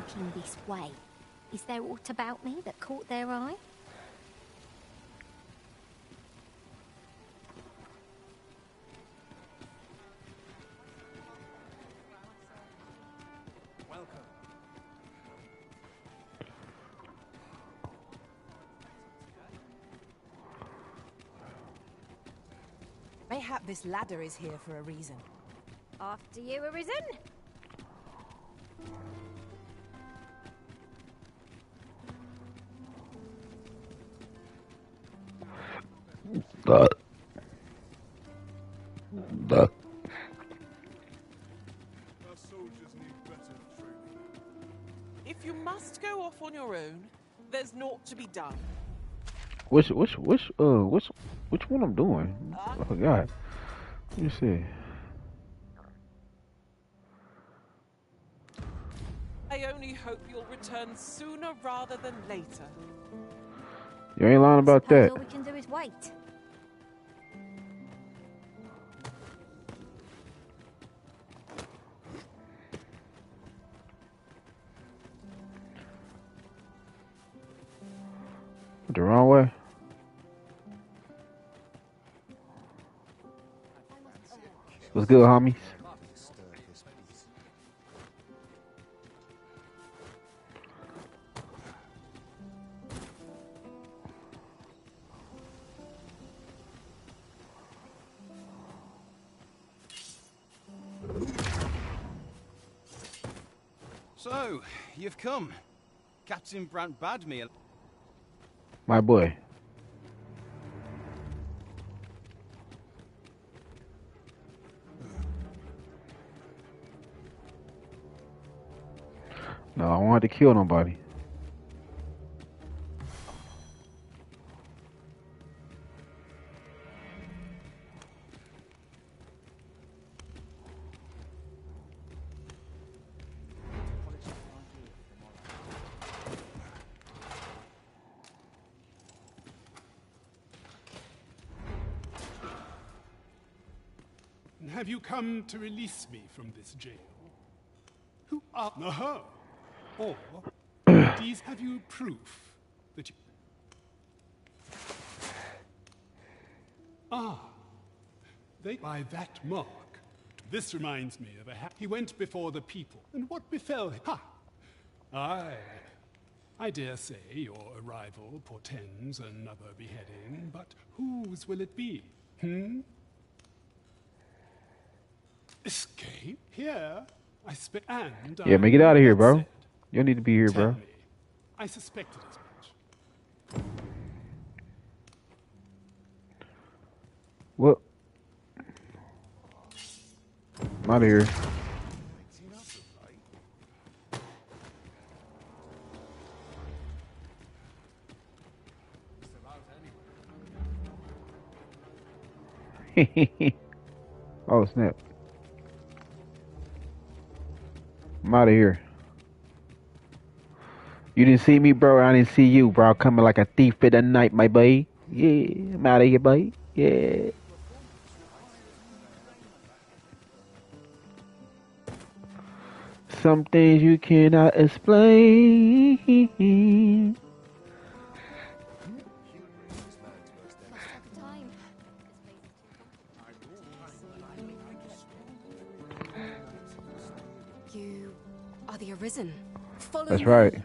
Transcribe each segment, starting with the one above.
looking this way? Is there aught about me that caught their eye? Mayhap this ladder is here for a reason. After you, Arisen? If you must go off on your own, there's naught to be done. Which one I'm doing? I forgot. Let me see. I only hope you'll return sooner rather than later. You ain't lying about that. All we can do is wait. The wrong way. What's good, homies? So, you've come. Captain Brant bade me. My boy. No, I wanted to kill nobody. Have you come to release me from this jail? Who are... No. Or, these have you proof that you... Ah, they by that mark. This reminds me of he went before the people, and what befell him? Ha! I dare say your arrival portends another beheading, but whose will it be? Escape? Here? Yeah, man, get out of here, bro. You don't need to be here, bro. Me. I suspected as much. What? I'm out of here. Oh, snap. I'm out of here. You didn't see me, bro. I didn't see you, bro. Coming like a thief in the night, my boy. Yeah, I'm out of here, boy. Yeah. Some things you cannot explain. You are the Arisen. Follow That's me. right.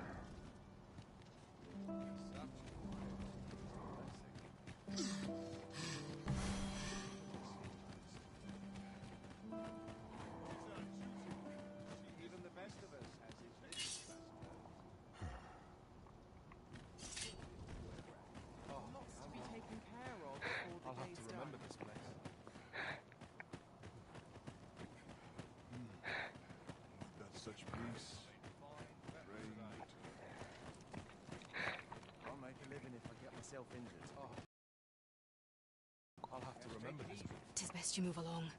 Tis best you move along.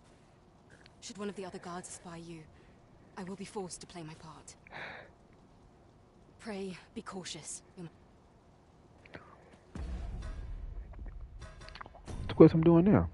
Should one of the other guards espy you, I will be forced to play my part. Pray, be cautious. What I'm doing now?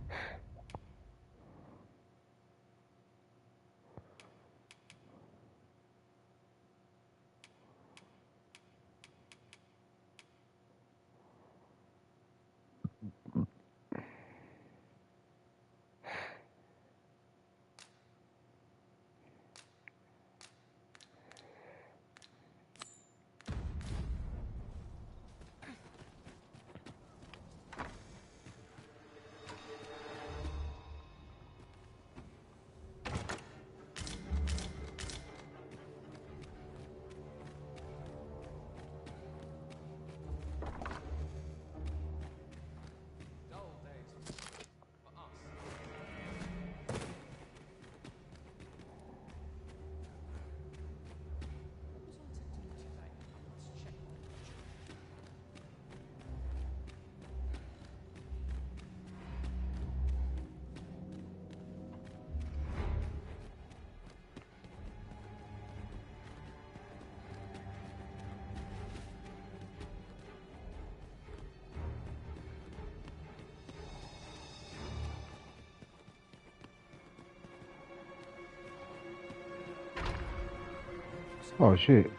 Oh shit.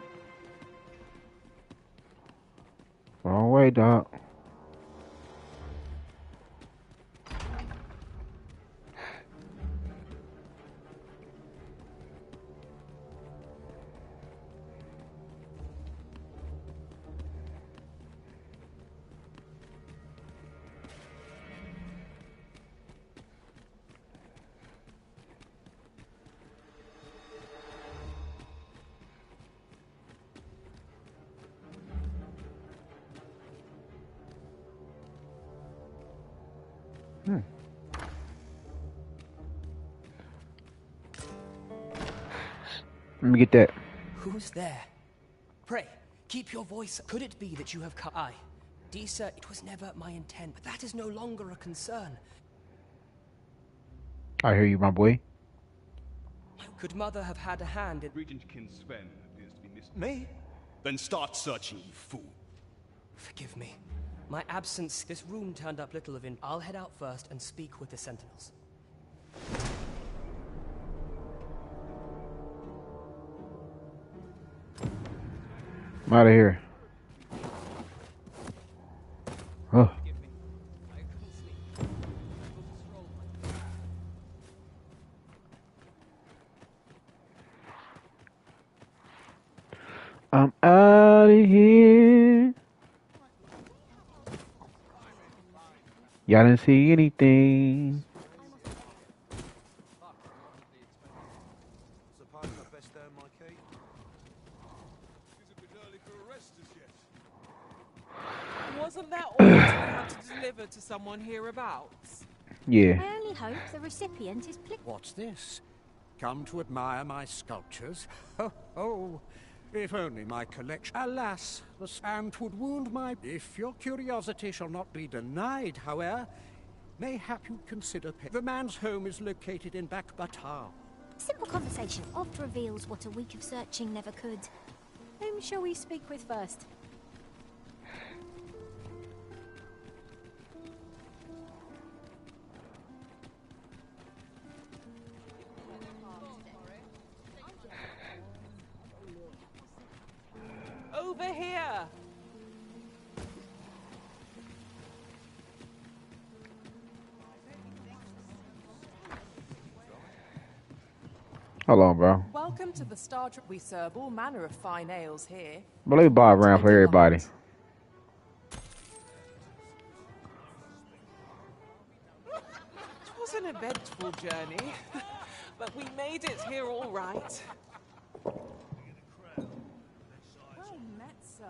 Wrong way, dog. Let me get that. Who's there? Pray, keep your voice. Could it be that you have come? Aye. Disa, it was never my intent, but that is no longer a concern. I hear you, my boy. Could Mother have had a hand in... Regent King Sven appears to be missing. Me? Then start searching, you fool. Forgive me. My absence... This room turned up little of in... I'll head out first and speak with the sentinels. I'm out of here. Oh. I'm out of here. Y'all didn't see anything. Suppose I best earn my keep. Is it a bit early for arrest as yet? Wasn't there orders we had to deliver to someone hereabouts? Yeah. I only hope the recipient is What's this? Come to admire my sculptures? Oh, oh, if only my collection... Alas, the sand would wound my... If your curiosity shall not be denied, however, mayhap you'd consider... The man's home is located in Bakbatar. Simple conversation oft reveals what a week of searching never could. Whom shall we speak with first? Over here! Hold on, bro. Welcome to the Star Trek. We serve all manner of fine ales here. But let me buy around for everybody. It was an eventful journey, but we made it here all right. Well met, sir.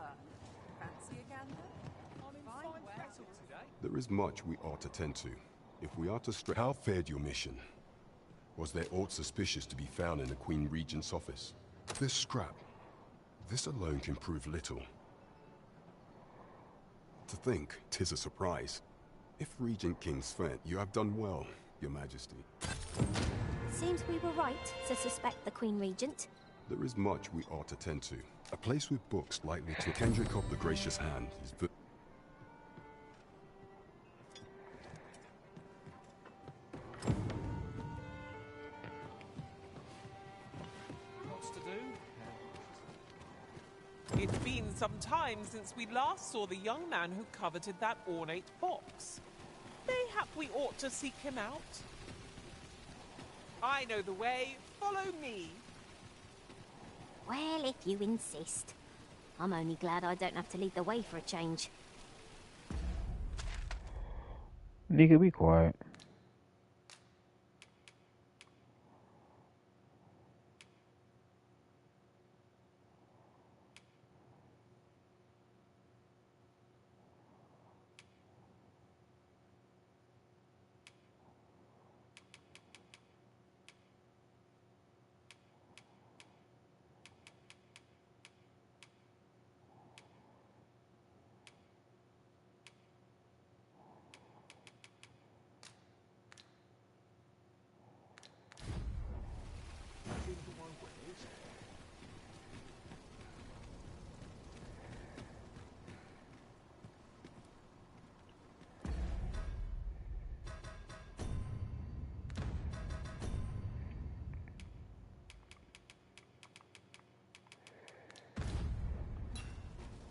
Fancy a gander? I'm in fine weather today. There is much we ought to tend to. If we are to How fared your mission? Was there aught suspicious to be found in the Queen Regent's office? This scrap. This alone can prove little. To think, 'tis a surprise. If Regent King Sven, you have done well, your majesty. Seems we were right to suspect the Queen Regent. There is much we ought to tend to. A place with books likely to... Kendrick of the Gracious Hand is... Lots to do. It's been some time since we last saw the young man who coveted that ornate box. Mayhap we ought to seek him out. I know the way. Follow me. Well, if you insist. I'm only glad I don't have to lead the way for a change. Nigga, be quiet.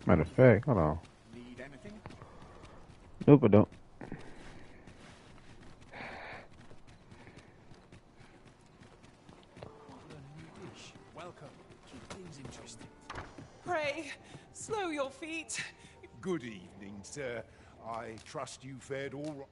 Matter of fact, hold on. Need anything? Nope, I don't. Welcome. Keep things interesting. Pray, slow your feet. Good evening, sir. I trust you fared all right.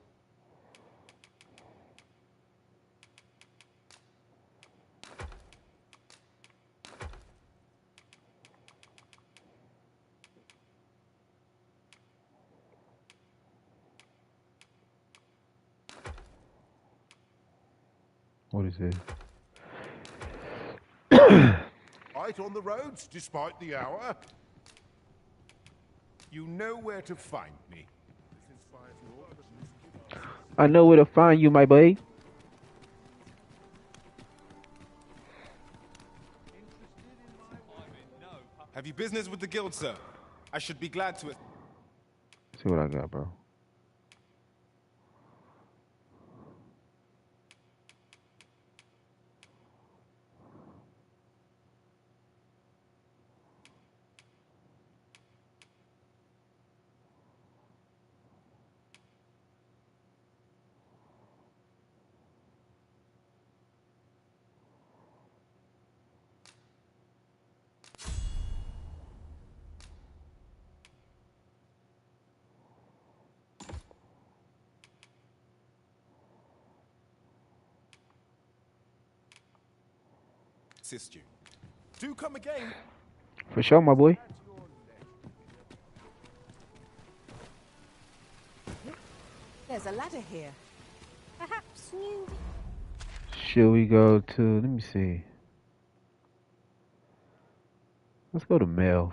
What is this? Right on the roads, despite the hour. You know where to find me. I know where to find you, my boy. Have you business with the guild, sir? I should be glad to. See what I got, bro. Assist you. Do come again. For sure, my boy. There's a ladder here. Perhaps new. Should we go to, let me see. Let's go to Melf.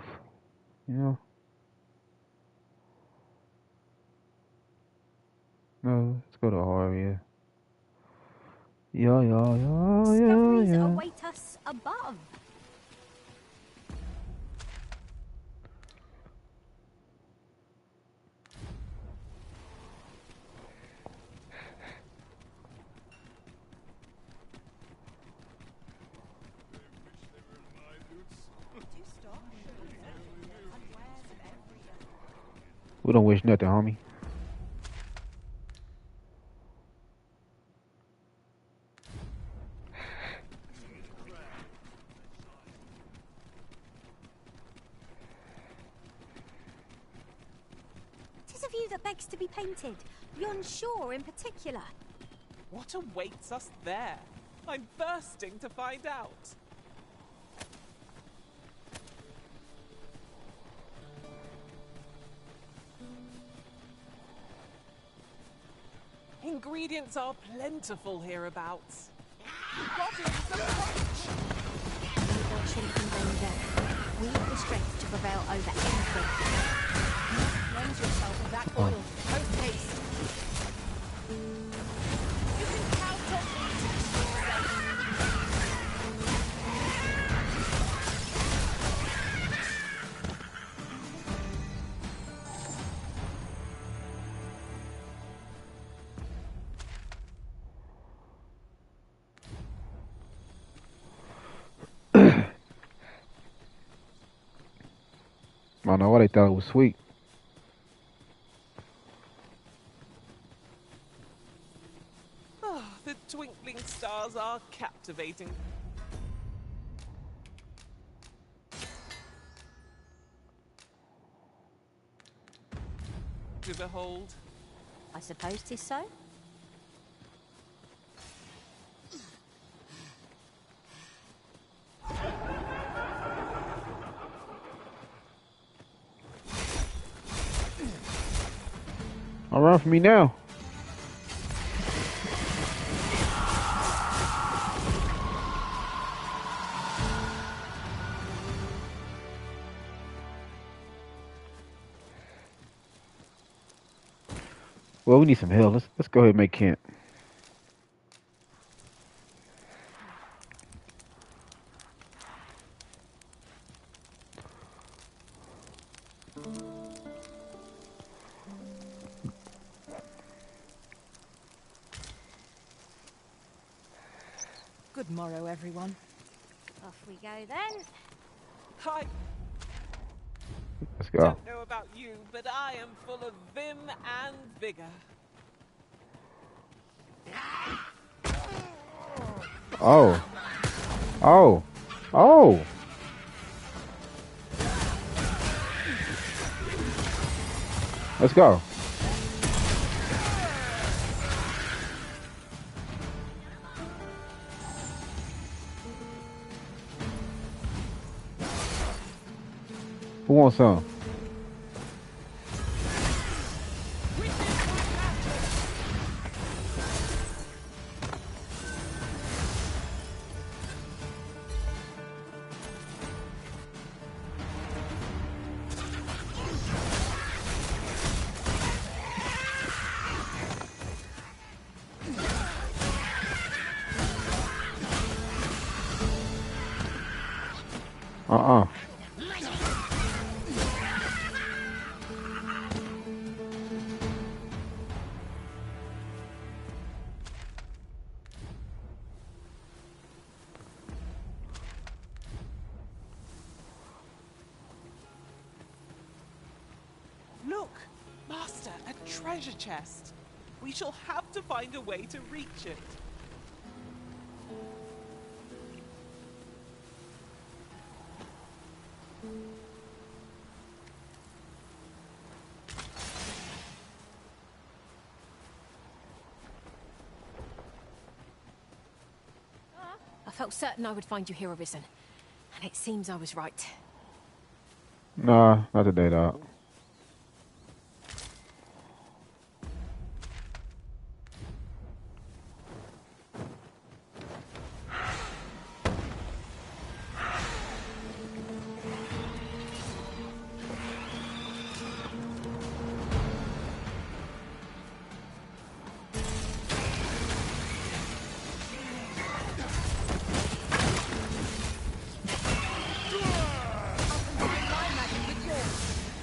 You know? No, let's go to Aria. Discoveries Yeah. await us above. We don't wish nothing, homie. Tis a view that begs to be painted. Yon shore in particular. What awaits us there? I'm bursting to find out. Ingredients are plentiful hereabouts. Evil shouldn't condemn death. We have the strength to prevail over anything. Cleanse yourself of that oil. Post haste. You can count on me to keep you safe. I don't know why they thought it was sweet. Oh, the twinkling stars are captivating. To behold. I suppose 'tis so. Don't run from me now. Well, we need some help. Let's go ahead and make camp. Good morrow, everyone. Off we go then. Hi. Let's go. Don't know about you, but I am full of vim and vigor. Oh. Oh. Oh. Let's go. Who wants some? Uh-uh. Look, Master, a treasure chest. We shall have to find a way to reach it. I felt certain I would find you here, Arisen. And it seems I was right. Nah, not today, dog.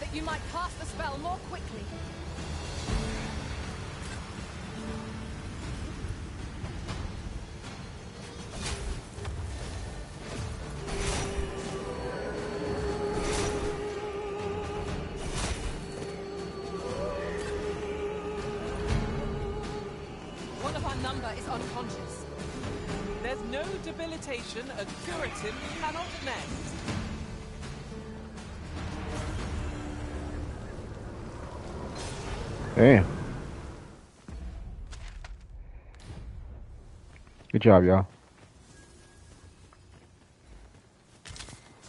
That you might cast the spell more quickly. One of our number is unconscious. There's no debilitation a curative cannot mend. Damn. Good job, y'all.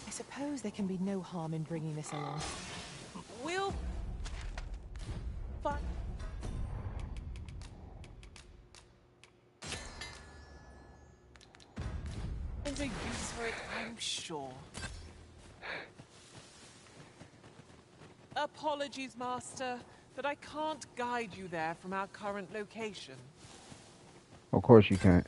I suppose there can be no harm in bringing this along. We'll find a use for it, I'm sure. Apologies, Master, but I can't guide you there from our current location. Of course you can't.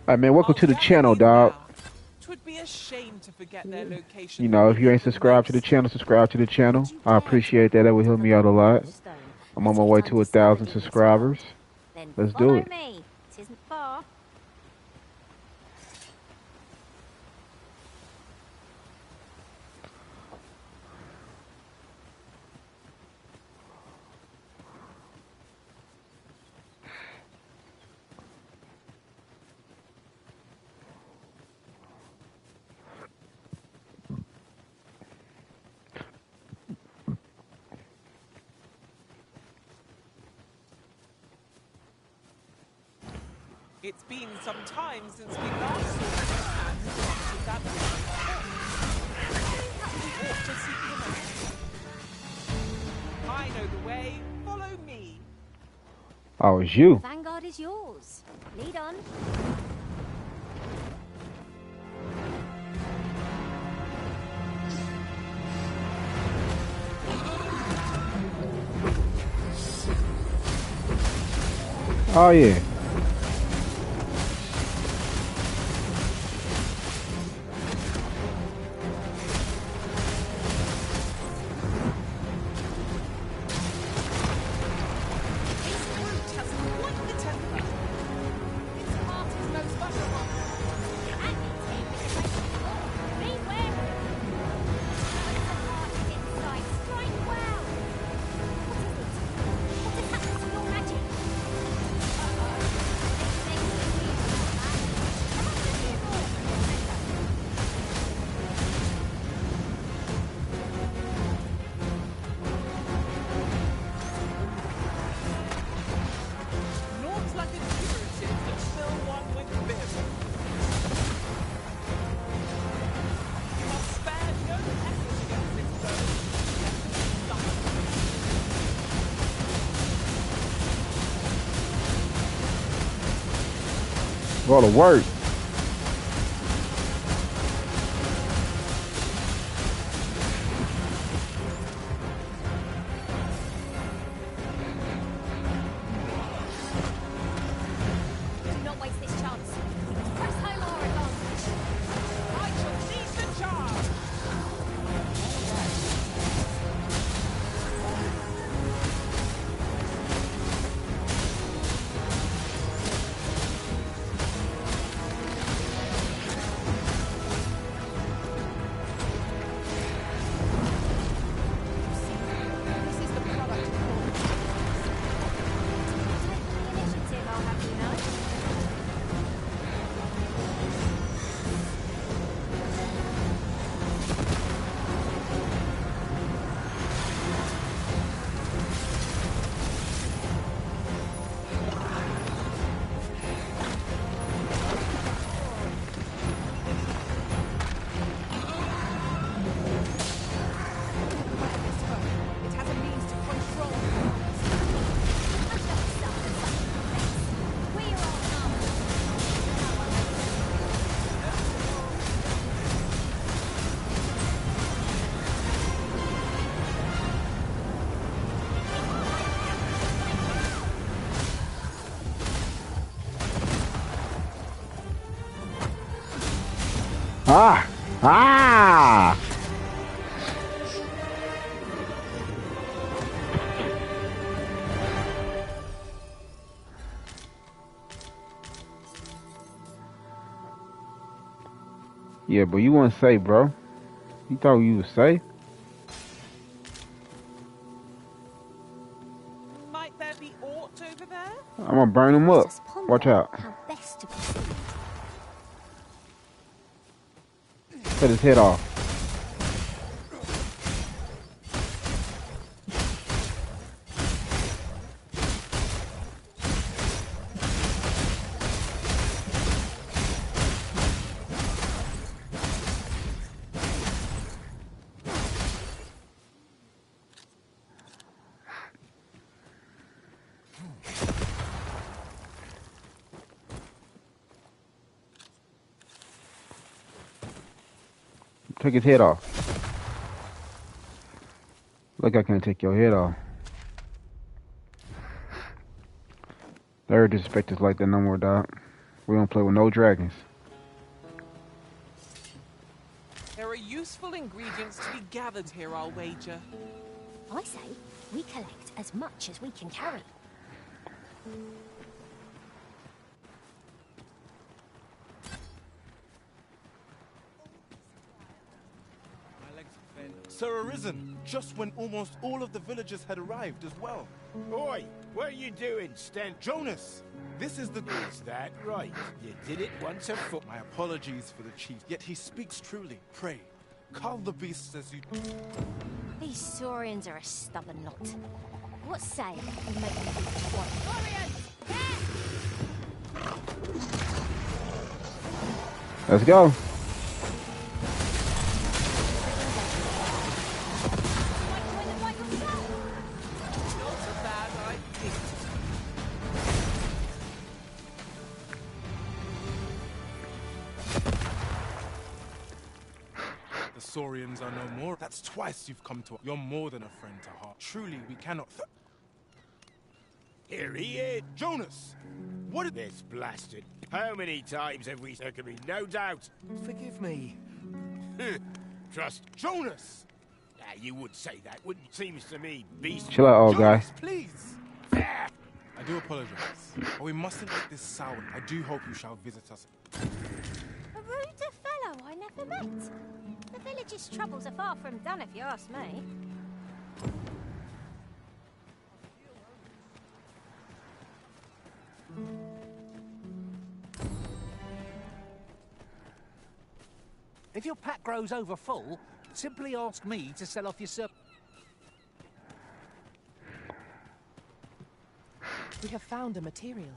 Alright, man, welcome to the channel, dog. Twould be a shame to forget their location. You know, if you ain't subscribed to the channel, subscribe to the channel. I appreciate that. That would help me out a lot. I'm on my way to 1,000 subscribers. Let's do it. Me. It isn't far. It's been some time since we last saw the young man who coveted that we ought to seek him out. I know the way. Follow me. Oh, it's you. Vanguard is yours. Lead on. Oh, yeah. Go to work. Do not waste this chance. Press home our advantage. I shall seize the charge! This is the product of all. Take the initiative, I'll have you know. It has a means to control the I don't suffer such effects. We are all armed. Ah! Ah! Yeah, but you weren't safe, bro. You thought you was safe? Might there be aught over there? I'm gonna burn him up. Let us ponder Watch out. how best to proceed. Cut his head off. Take his head off. Look, I can't take your head off. They're disrespect us like that no more, dog. We don't play with no dragons. There are useful ingredients to be gathered here, I'll wager. I say, we collect as much as we can carry. Sir Arisen, just when almost all of the villagers had arrived as well. Oi, what are you doing, Sten? Jonas, this is the... Is that right? You did it once afoot. My apologies for the chief, yet he speaks truly. Pray, cull the beasts as you... These Saurians are a stubborn lot. What say we make them do what? Saurians! Let's go. Not a bad idea. The Saurians are no more. That's twice you've come to... You're more than a friend to heart. Truly, we cannot... Here he is. Jonas! What is... This blasted. How many times have we... There can be no doubt. Forgive me. Trust. Jonas! Now, you would say that, wouldn't you? Seems to me, beast... Chill out, old guy. Jonas, please! I do apologize. But we mustn't let this sour. I do hope you shall visit us. A ruder fellow I never met. The village's troubles are far from done, if you ask me. If your pack grows over full, simply ask me to sell off your stuff. We have found a material.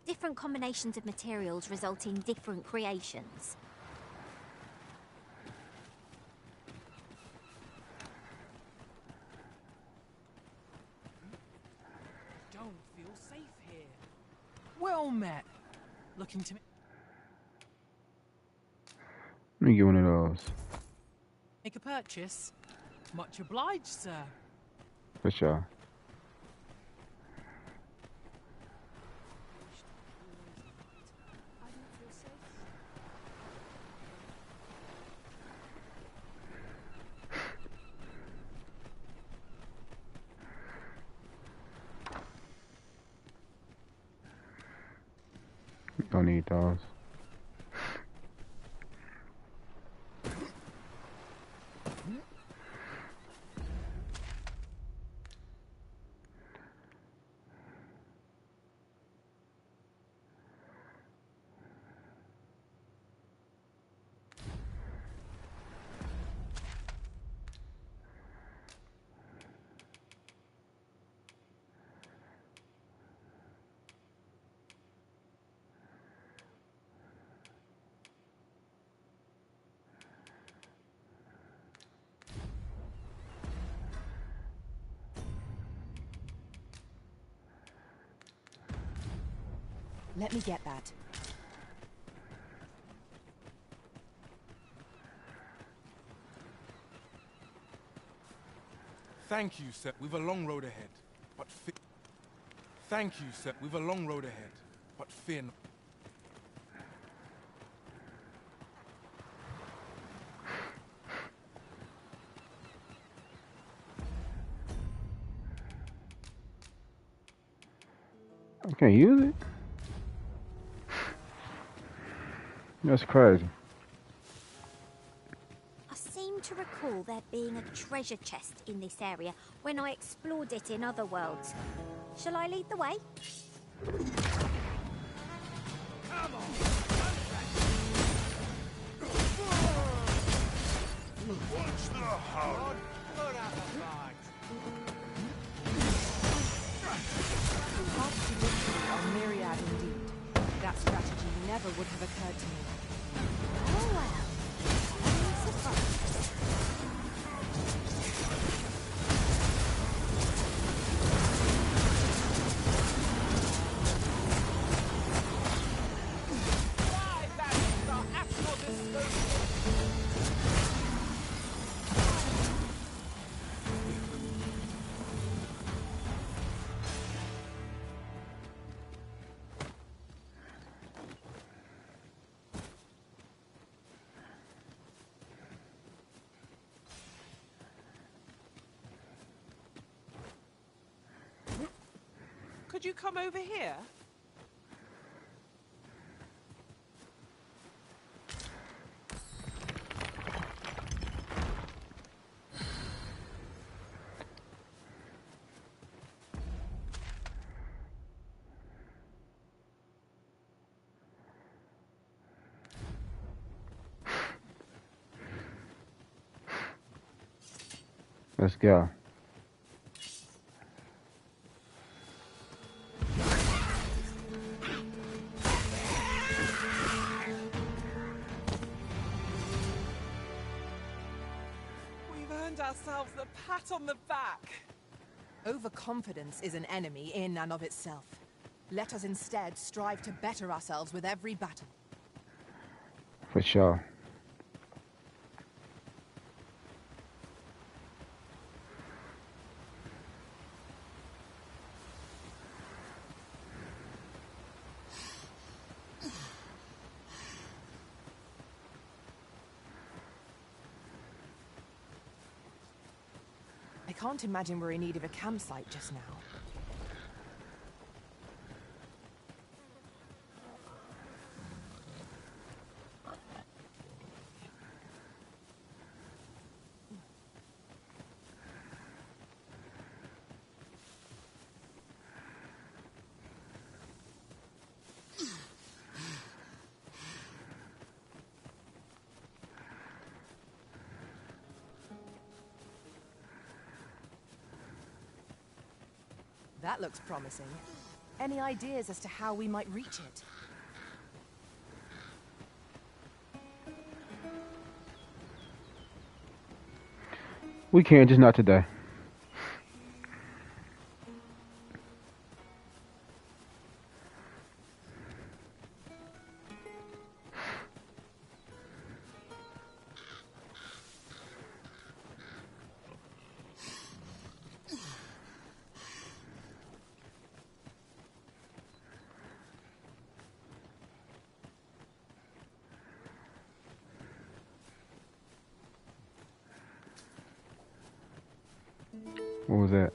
Different combinations of materials result in different creations. Don't feel safe here. Well met. Looking to me. Let me get one of those. Make a purchase. Much obliged, sir. For sure. Don't need those. Let me get that. Thank you, sir. We've a long road ahead, but thank you, sir. We've a long road ahead, but fear not. I can't use it. That's crazy. I seem to recall there being a treasure chest in this area when I explored it in other worlds. Shall I lead the way? Come on! Watch the hole! Put up a fight! Paths to victory are myriad indeed. That strategy never would have occurred to me. Oh well. I'm surprised. Could you come over here? Let's go. We've earned ourselves a pat on the back. Overconfidence is an enemy in and of itself. Let us instead strive to better ourselves with every battle. For sure. I can't imagine we're in need of a campsite just now. That looks promising. Any ideas as to how we might reach it? We can, just not today. What was that?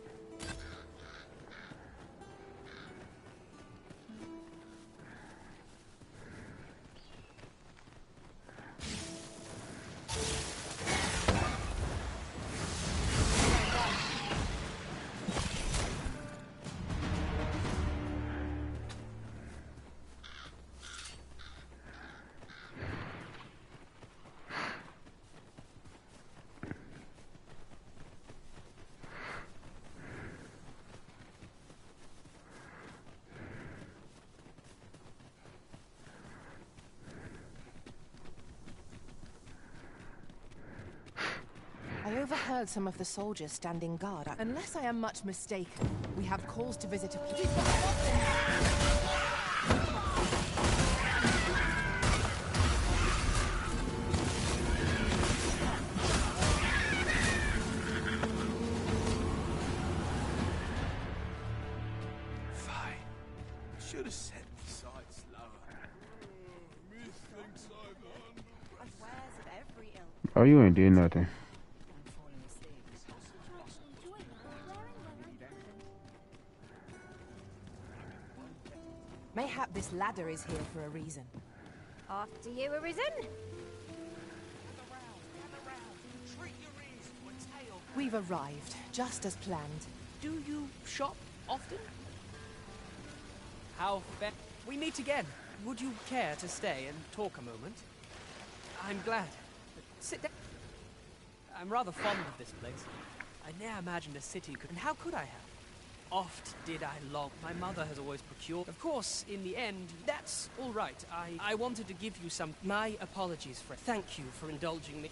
I overheard some of the soldiers standing guard. Unless I am much mistaken, we have cause to visit a place. Fine. Should have set the sights lower. Methinks I've earned Oh, you ain't did nothing. Mayhap this ladder is here for a reason. After you, Arisen? We've arrived, just as planned. Do you shop often? How fair? We meet again. Would you care to stay and talk a moment? I'm glad. Sit down. I'm rather fond of this place. I ne'er imagined a city could... And how could I have? Oft did I long. My mother has always procured. Of course, in the end, that's all right. I wanted to give you some... My apologies, friend. Thank you for indulging me.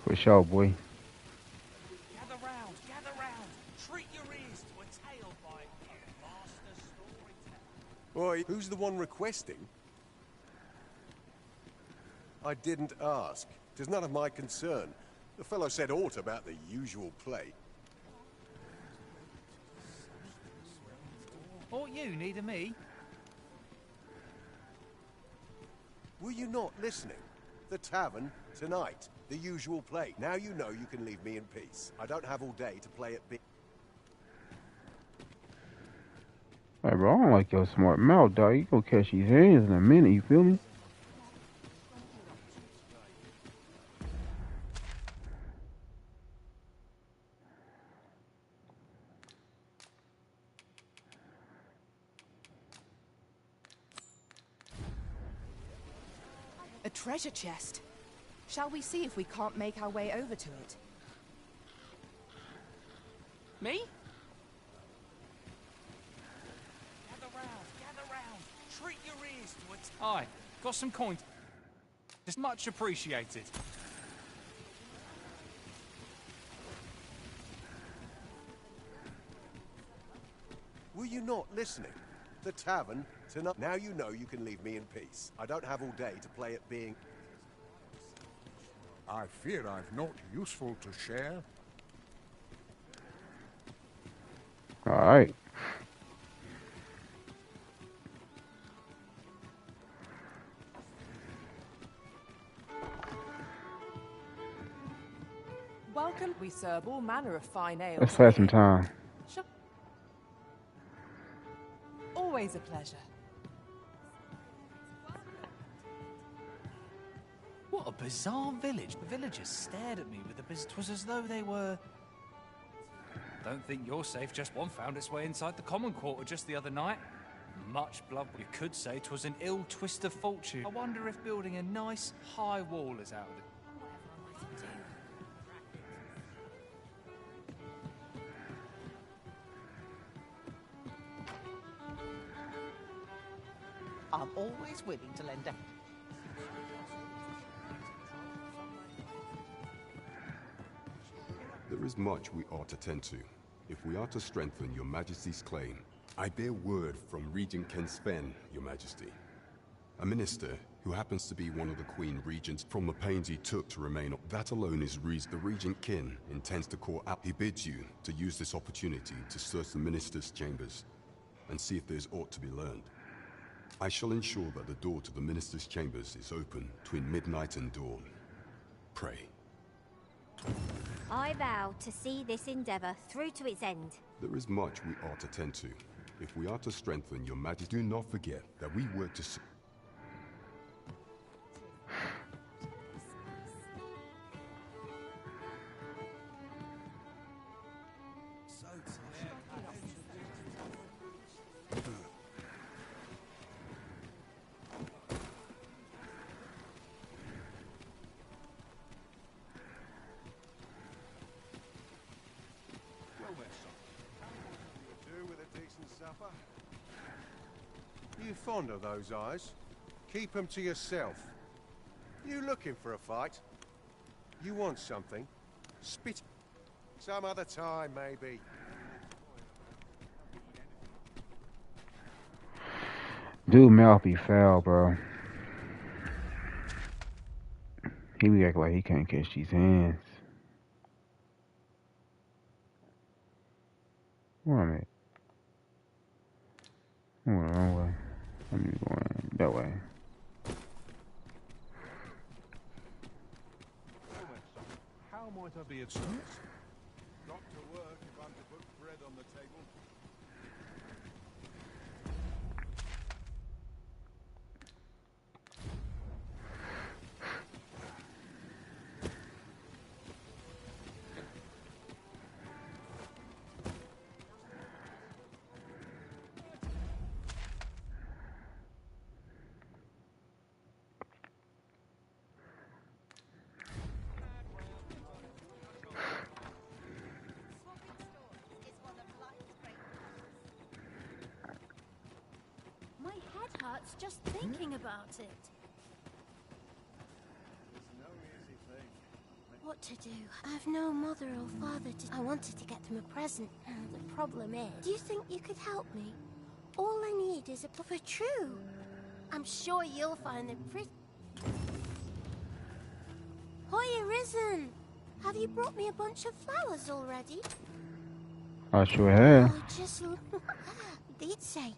For sure, boy. Gather round, gather round. Treat your ears to a tale by master storyteller. Boy, who's the one requesting? I didn't ask. 'Tis none of my concern. The fellow said aught about the usual play. What you need of me? Were you not listening? The tavern, tonight. The usual play. Now you know you can leave me in peace. I don't have all day to play at big... Hey, bro, I don't like your smart mouth, dog. You gonna catch these hands in a minute, you feel me? A treasure chest. Shall we see if we can't make our way over to it? Me? Gather round. Treat your ears to a... Aye, got some coins. It's much appreciated. Were you not listening? The tavern, tonight. Now you know you can leave me in peace. I don't have all day to play at being... I fear I've naught useful to share. Alright. Welcome. We serve all manner of fine ale. Let's pass some time. Always a pleasure. What a bizarre village. The villagers stared at me with a bizarre... 'Twas as though they were... Don't think you're safe. Just one found its way inside the common quarter just the other night. Much blood. You could say 'twas an ill twist of fortune. I wonder if building a nice high wall is out of it. I'm always willing to lend a... There is much we ought to tend to, if we are to strengthen your majesty's claim. I bear word from Regent Ken Sven, your majesty. A minister who happens to be one of the Queen Regents from the pains he took to remain. That alone is reason the Regent Kin intends to call out. He bids you to use this opportunity to search the minister's chambers and see if there's aught to be learned. I shall ensure that the door to the minister's chambers is open between midnight and dawn. Pray. I vow to see this endeavour through to its end. There is much we ought to tend to. If we are to strengthen your majesty, do not forget that we work to... You fond of those eyes? Keep them to yourself. You looking for a fight? You want something? Spit. Some other time, maybe. Dude, mouth be foul, bro. He be acting like he can't catch these hands. Where am I? I'm going the wrong way. I need to go in that way. How might I be of service? Got to work if I'm to put bread on the table. My head hurts just thinking about it. What to do? I have no mother or father to... I wanted to get them a present. The problem is... Do you think you could help me? All I need is a... For true. I'm sure you'll find them pretty... Hoya Risen! Have you brought me a bunch of flowers already? I sure have. Oh, just... They'd say...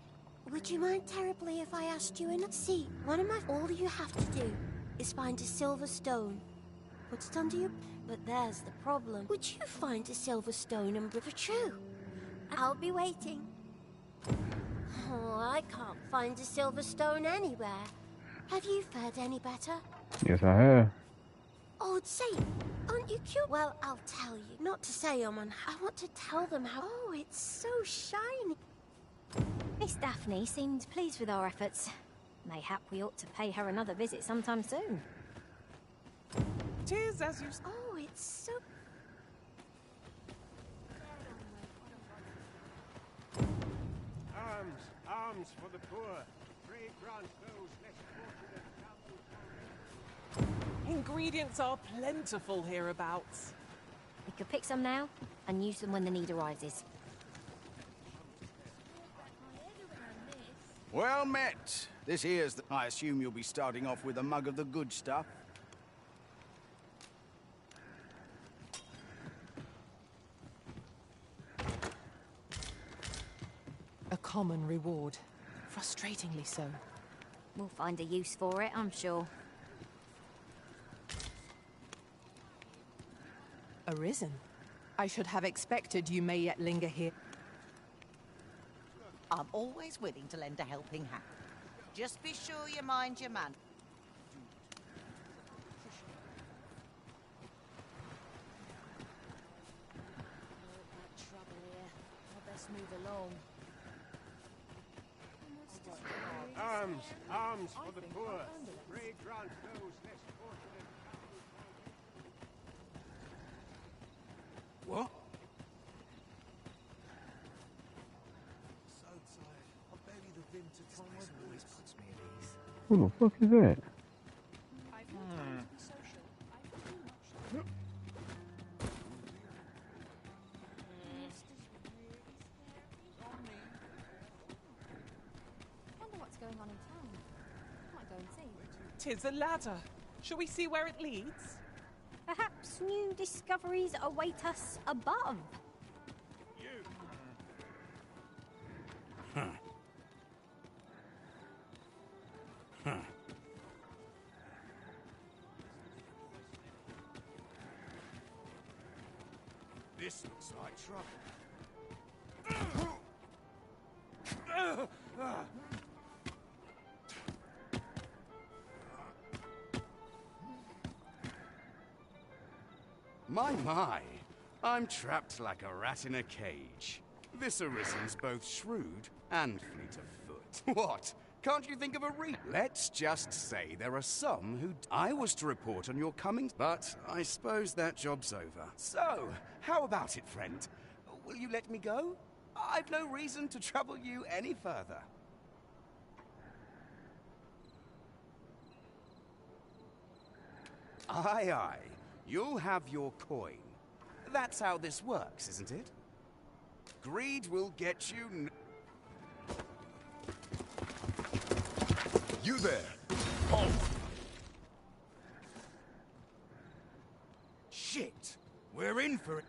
Would you mind terribly if I asked you in? See, one of my... All you have to do is find a silver stone. Put it under your... But there's the problem. Would you find a silver stone and for true? I'll be waiting. Oh, I can't find a silver stone anywhere. Have you fared any better? Yes, I have. Oh, say, aren't you cute? Well, I'll tell you. Not to say I'm on... I want to tell them how... Oh, it's so shiny. Miss Daphne seemed pleased with our efforts. Mayhap we ought to pay her another visit sometime soon. Tis as you... Oh, it's so... Arms for the poor. Pray grant those less fortunate. Ingredients are plentiful hereabouts. We could pick some now and use them when the need arises. Well met. This here's the... I assume you'll be starting off with a mug of the good stuff. A common reward. Frustratingly so. We'll find a use for it, I'm sure. Arisen. I should have expected you may yet linger here. I'm always willing to lend a helping hand. Just be sure you mind your man. Trouble here. I best move along. Arms for the poor. Pray grant those less fortunate. What? So tired. I barely the vim to try my voice. Puts me at ease. Who the fuck is that? Wonder what's going on in town. Might go and see. 'Tis a ladder. Shall we see where it leads? Perhaps new discoveries await us above. Huh. Huh. My, I'm trapped like a rat in a cage. This Arisen's both shrewd and fleet of foot. What? Can't you think of a Let's just say there are some who... I was to report on your coming, but I suppose that job's over. So, how about it, friend? Will you let me go? I've no reason to trouble you any further. Aye, aye. You'll have your coin. That's how this works, isn't it? Greed will get you... You there! Halt! Shit! We're in for it.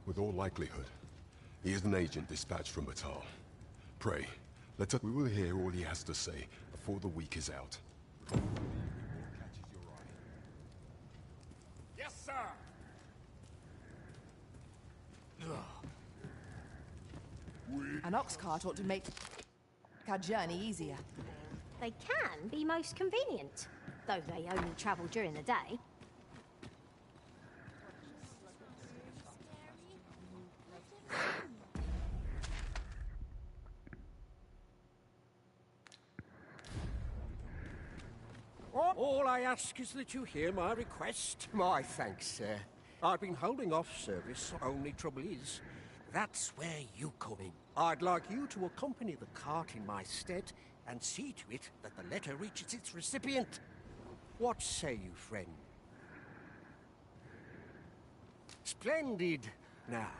With all likelihood, he is an agent dispatched from Batal. Pray, we will hear all he has to say before the week is out. Yes, sir! An ox cart ought to make our journey easier. They can be most convenient, though they only travel during the day. All I ask is that you hear my request. My thanks, sir. I've been holding off service. Only trouble is, that's where you come in. I'd like you to accompany the cart in my stead and see to it that the letter reaches its recipient. What say you, friend? Splendid. Now,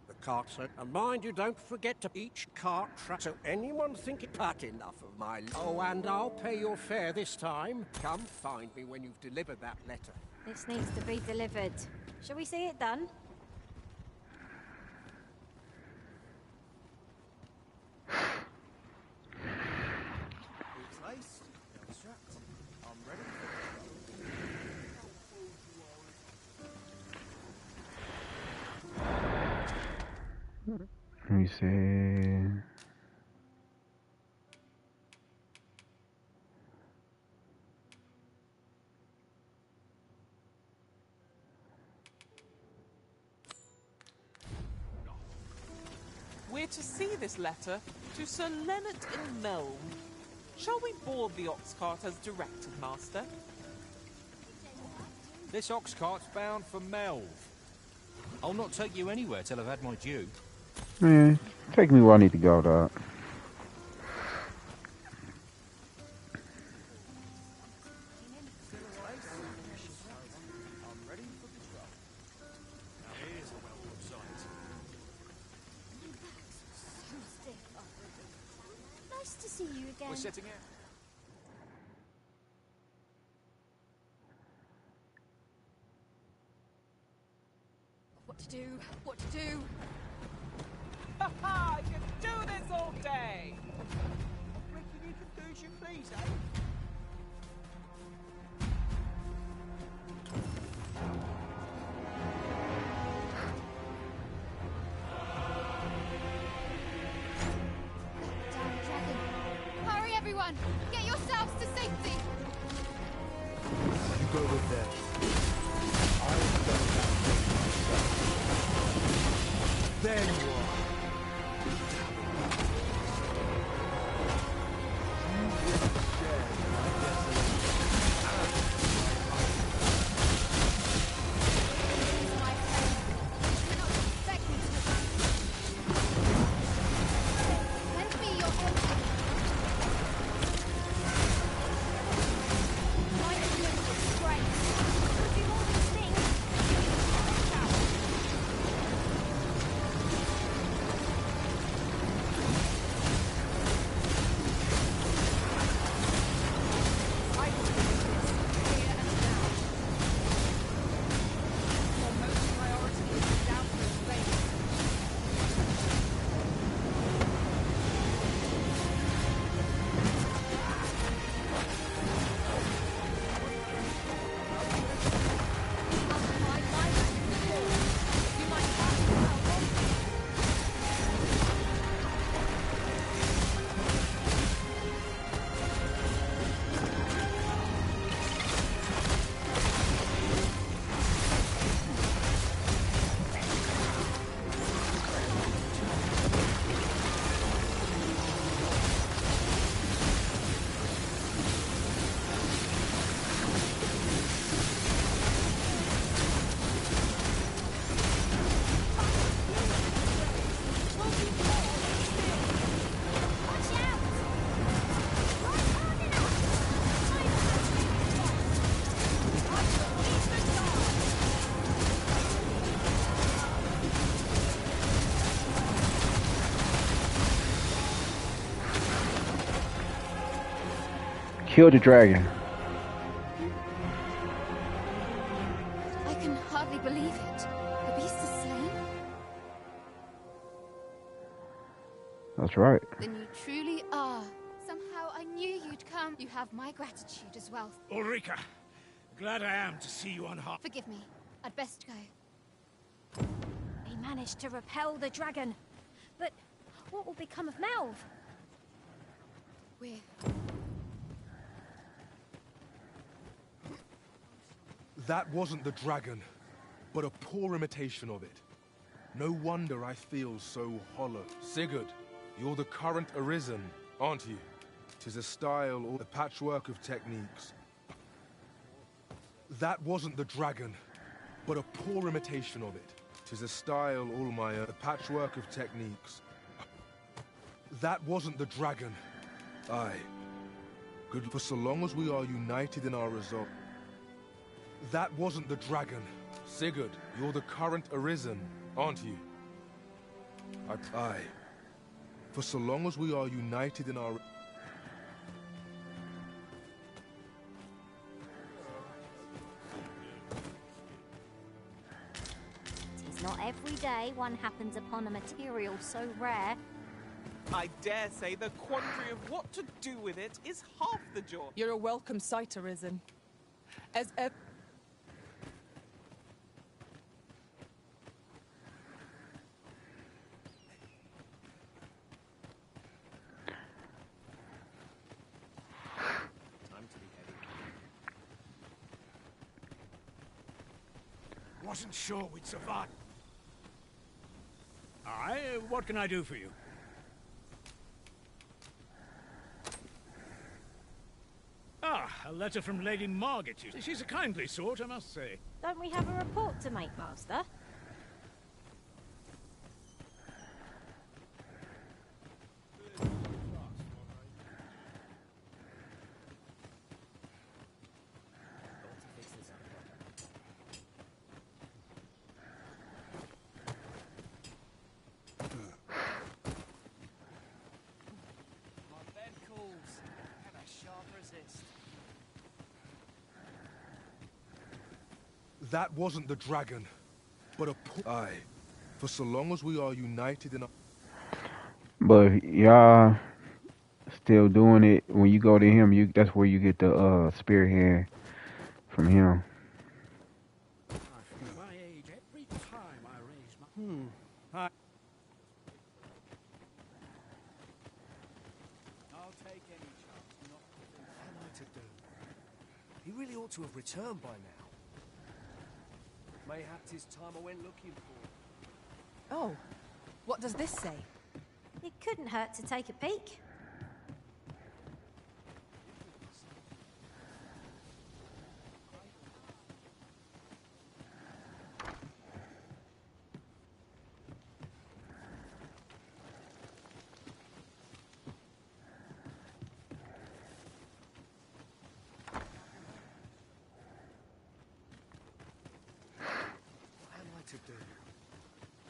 the cart's and mind you don't forget to each cart track so anyone think it but enough of my... Oh, and I'll pay your fare this time. Come find me when you've delivered that letter. This needs to be delivered. Shall we see it done? Let me see. We're to see this letter to Sir Leonard in Melm. Shall we board the ox cart as directed, Master? This ox cart's bound for Melv. I'll not take you anywhere till I've had my due. Man, take me where I need to go, dog. Nice to see you again. We're setting out. What to do? What to do? Ha ha! I can do this all day! Reckon you can do as you please, eh? Hurry, everyone! Get yourselves to safety! You go with them. Then what? Kill the dragon. I can hardly believe it. The beast is slain? That's right. Then you truly are. Somehow I knew you'd come. You have my gratitude as well. Ulrika, glad I am to see you unharmed. Forgive me. I'd best go. He managed to repel the dragon. But what will become of Melv? We're... That wasn't the dragon, but a poor imitation of it. No wonder I feel so hollow. Sigurd, you're the current arisen, aren't you? 'Tis a style or a patchwork of techniques. That wasn't the dragon, but a poor imitation of it. 'Tis a style, all my a patchwork of techniques. That wasn't the dragon. Aye. Good for so long as we are united in our resolve. That wasn't the dragon. Sigurd, you're the current arisen, aren't you? Aye. For so long as we are united in our... Tis not every day one happens upon a material so rare. I dare say the quandary of what to do with it is half the joy. You're a welcome sight, Arisen. As ever. Wasn't sure we'd survive. Aye, what can I do for you? Ah, a letter from Lady Margaret. She's a kindly sort, I must say. Don't we have a report to make, Master? That wasn't the dragon, but a... Aye. For so long as we are united in our... But y'all still doing it. When you go to him, that's where you get the spirit hand from him. My age, every time I raise my... I'll take any chance not to think. What am I to do? He really ought to have returned by now. Mayhap 'tis time I went looking for. Oh, what does this say? It couldn't hurt to take a peek.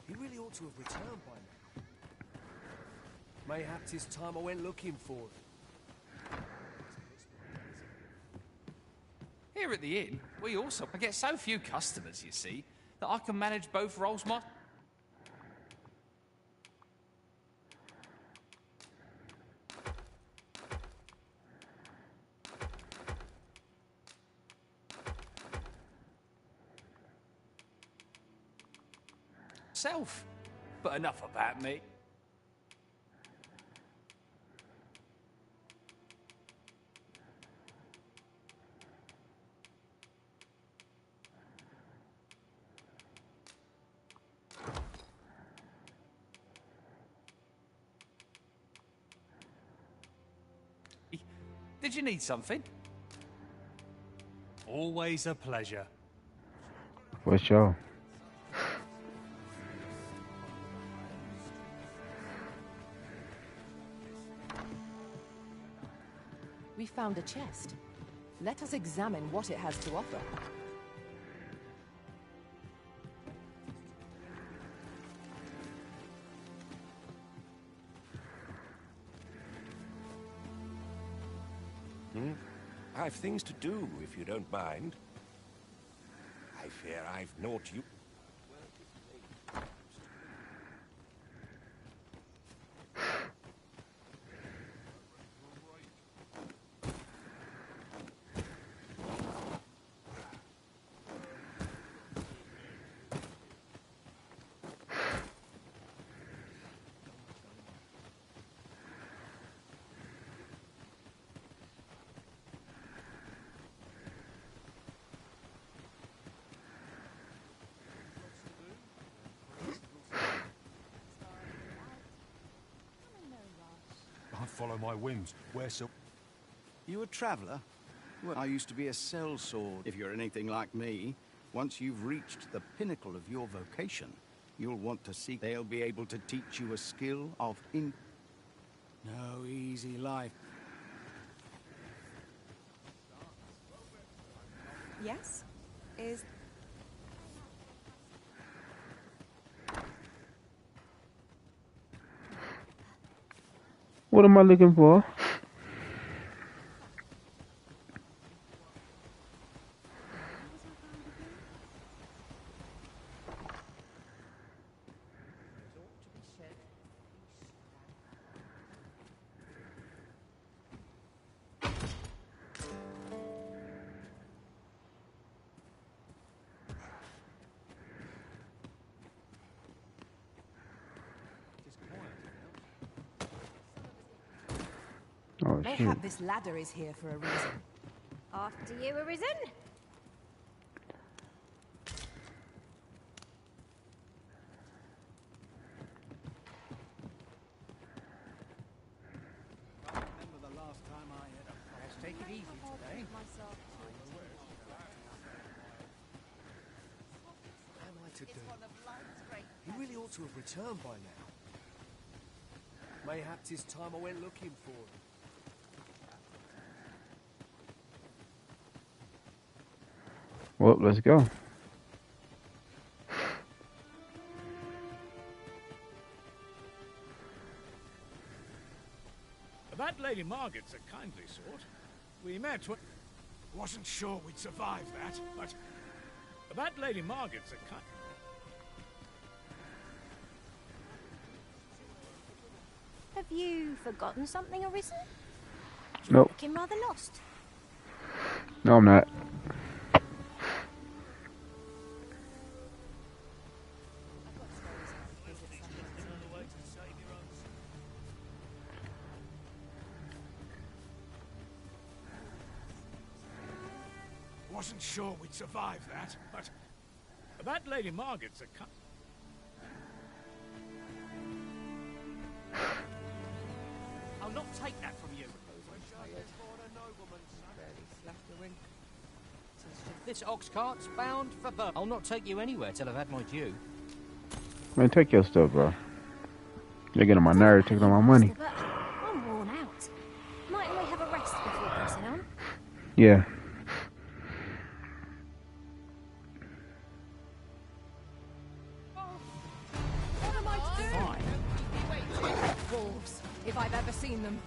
He really ought to have returned by now. Mayhap 'tis time I went looking for him. Here at the inn, we also... I get so few customers, you see, that I can manage both roles myself. But enough about me. Did you need something? Always a pleasure. What's y'all? We found a chest. Let us examine what it has to offer. I've things to do, if you don't mind. I fear I've naught you. I follow my whims. Where so? You a traveller? Well, I used to be a sellsword. If you're anything like me, once you've reached the pinnacle of your vocation, you'll want to seek. They'll be able to teach you a skill of No easy life. Yes? Is... What am I looking for? Oh, Mayhap shoot. this ladder is here for a reason. After you, Arisen? Remember the last time I had a... Let's take it easy today. What am I to do? He really ought to have returned by now. Mayhap 'tis time I went looking for him. Well, let's go. That Lady Margaret's a kindly sort. We met when... Wasn't sure we'd survive that, but... That Lady Margaret's a kind... Have you forgotten something, Arisen? Nope. Looking rather lost. No, I'm not. Wasn't sure we'd survive that, but... That Lady Margaret's a kind... I'll not take that from you. This ox cart's bound for Bur. I'll not take you anywhere till I've had my due. Man, take your stuff, bro. You're getting on my nerves, taking all my money. But I'm worn out. Mightn't we have a rest before pressing on? Yeah. What am I to do? Wolves, if I've ever seen them.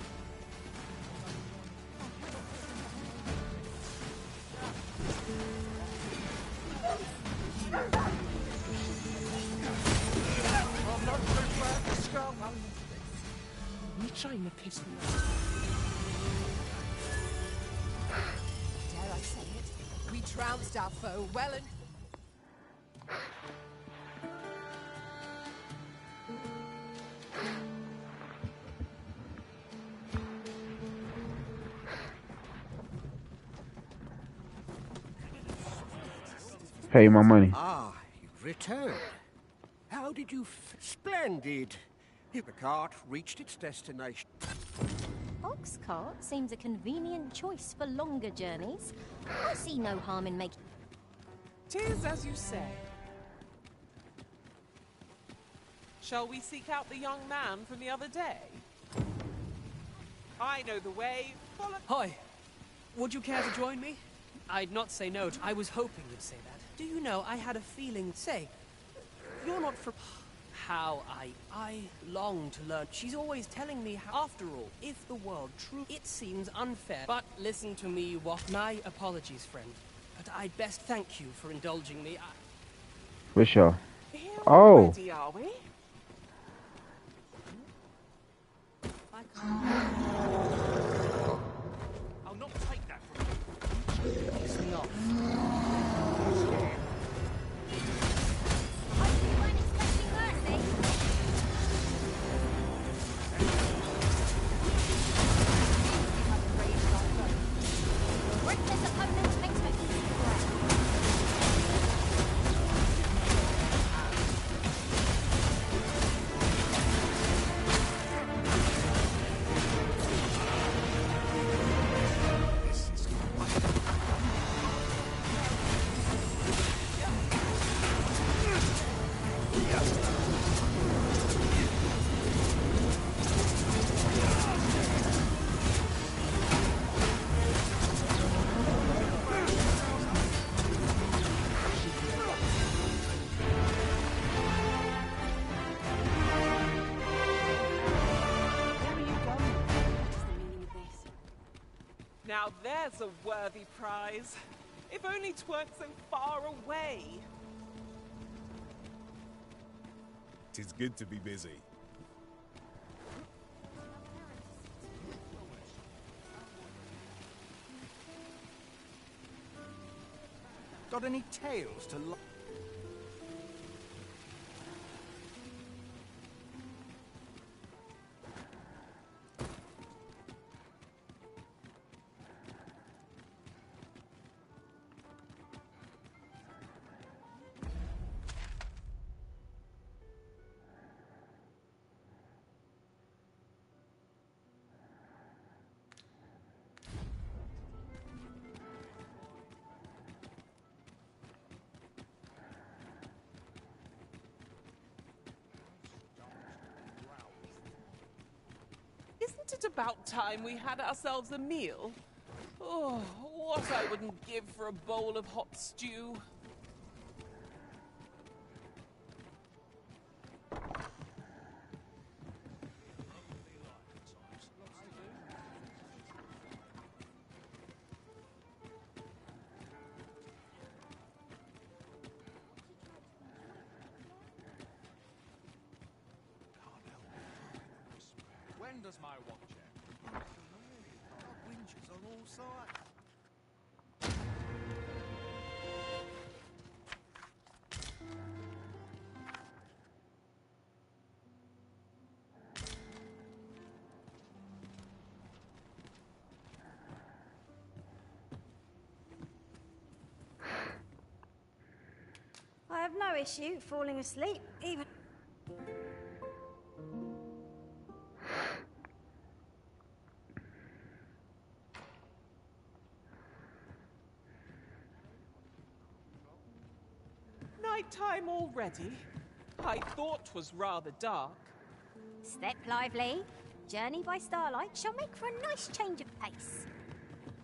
I'm not so glad to scum. You trying to piss me off? Dare I say it? We trounced our foe well and... Pay my money. Ah, you've returned. How did you... Splendid. The cart reached its destination. Ox cart seems a convenient choice for longer journeys. I see no harm in making... 'Tis as you say. Shall we seek out the young man from the other day? I know the way. Follow... Hi. Would you care to join me? I'd not say no. I was hoping you'd say that. Do you know, I had a feeling... Say, you're not from... how I long to learn. She's always telling me how, after all, if the world true, it seems unfair. But listen to me, my apologies, friend. But I'd best thank you for indulging me. For sure. Here Oh. already, are we? I'll not take that from you. Piss me off. Now there's a worthy prize. If only 'tweren't so far away. Tis good to be busy. Got any tales to Isn't it about time we had ourselves a meal? Oh, what I wouldn't give for a bowl of hot stew. When does my watch end? Got winches on all sides. I have no issue falling asleep, even... Nighttime already? I thought 'twas rather dark. Step lively. Journey by starlight shall make for a nice change of pace.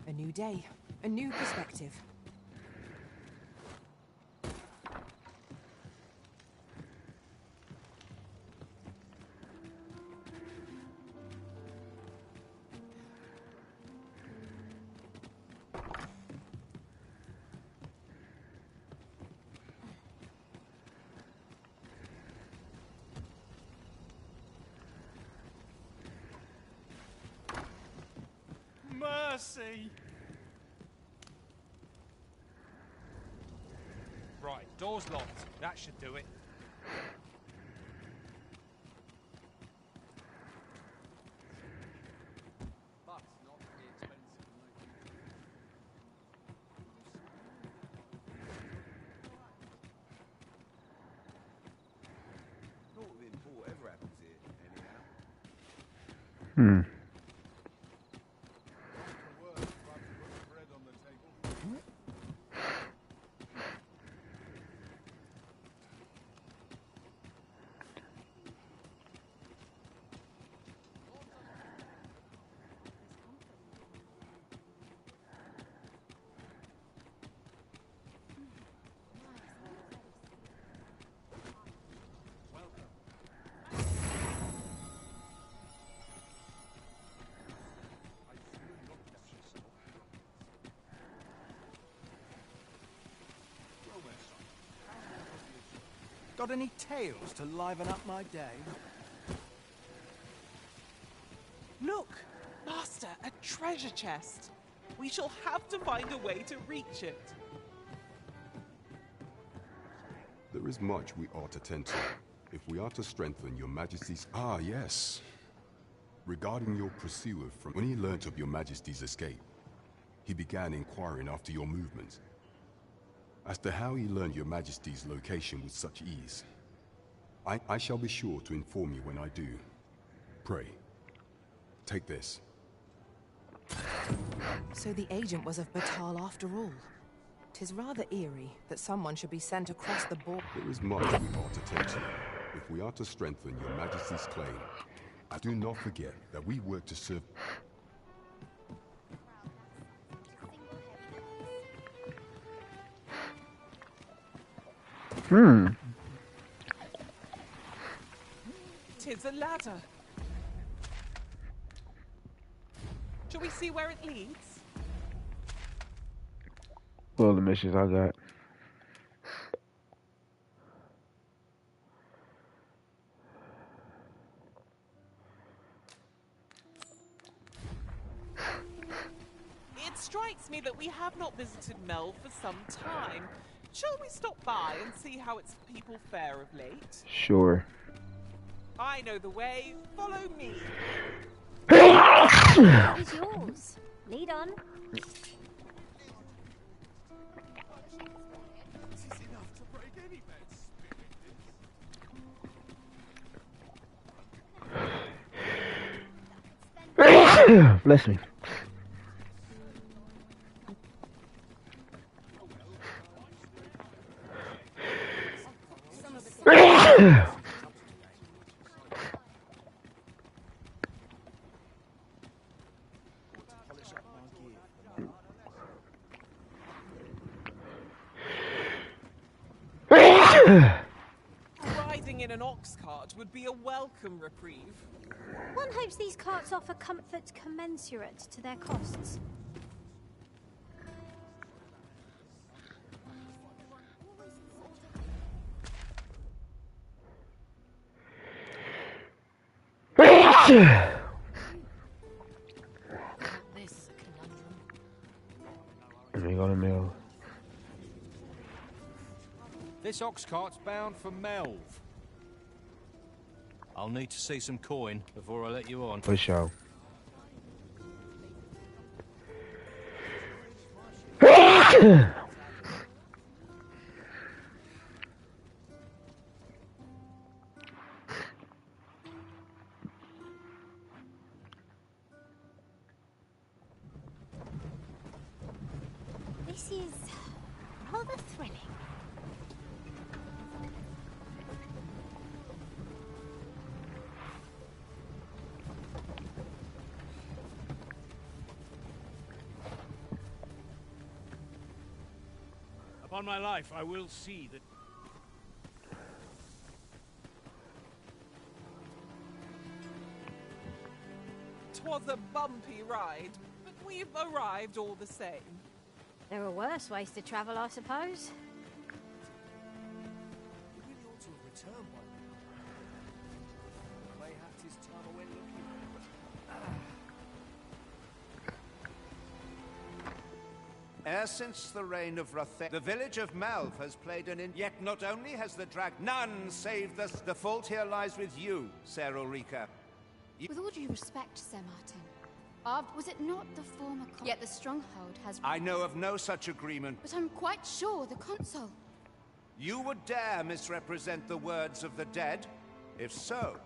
A new day, a new perspective. Mercy! Right, door's locked. That should do it. But not very expensive. Not within whatever happens here, anyhow. Hmm. Got any tales to liven up my day? Look! Master, a treasure chest! We shall have to find a way to reach it. There is much we ought to tend to, if we are to strengthen your Majesty's... Ah, yes. Regarding your pursuer from... When he learnt of your Majesty's escape, he began inquiring after your movements. As to how he learned your Majesty's location with such ease, I shall be sure to inform you when I do. Pray, take this. So the agent was of Batal after all. 'Tis rather eerie that someone should be sent across the border. There is much we ought to tend to, if we are to strengthen your Majesty's claim. And do not forget that we work to serve... Tis a ladder. Shall we see where it leads? Well, the missions I got. It strikes me that we have not visited Mel for some time. Shall we stop by and see how its people fare of late? Sure. I know the way. Follow me. It is yours. Lead on. Bless me. Riding in an ox cart would be a welcome reprieve. One hopes these carts offer comfort commensurate to their costs. Let me go to Mill. This ox cart's bound for Melv. I'll need to see some coin before I let you on. For sure. This is rather thrilling. Upon my life, I will see that... 'Twas a bumpy ride, but we've arrived all the same. There are worse ways to travel, I suppose. We really ought to have returned by now. Mayhap 'tis time I went looking. Ever since the reign of Rothe, the village of Malv has played yet not only has the none save the fault here lies with you, Ser Ulrika. With all due respect, Sir Martin, was it not the former yet the stronghold has... I know of no such agreement. But I'm quite sure the consul... You would dare misrepresent the words of the dead? If so,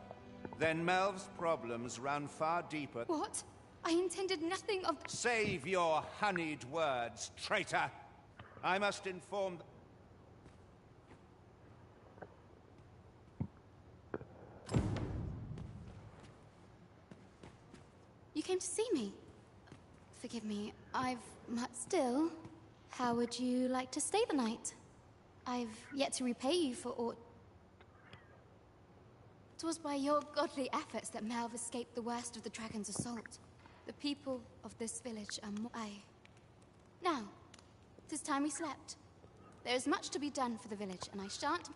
then Melv's problems run far deeper. What? I intended nothing of... Save your honeyed words, traitor! I must inform... You came to see me? Forgive me, still, how would you like to stay the night? I've yet to repay you for aught... 'Twas by your godly efforts that Melv escaped the worst of the dragon's assault. The people of this village are more... Now, 'tis time we slept. There is much to be done for the village, and I shan't...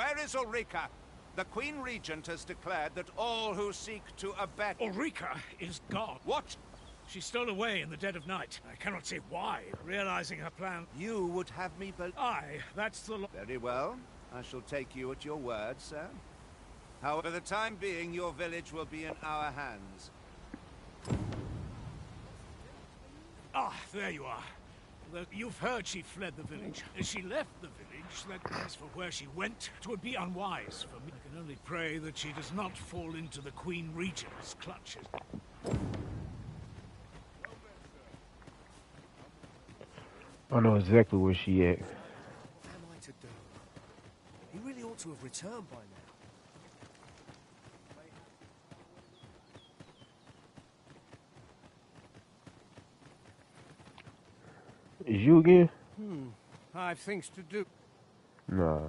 Where is Ulrika? The Queen Regent has declared that all who seek to abet... Ulrika is gone. What? She stole away in the dead of night. I cannot say why, realizing her plan. You would have me believe... Aye, that's the law. Very well. I shall take you at your word, sir. However, for the time being, your village will be in our hands. Ah, there you are. You've heard she fled the village. As she left the village, that as for where she went, 'twould be unwise for me. I can only pray that she does not fall into the Queen Regent's clutches. I know exactly where she at. What am I to do? He really ought to have returned by now. Is you again? I've things to do. Nah.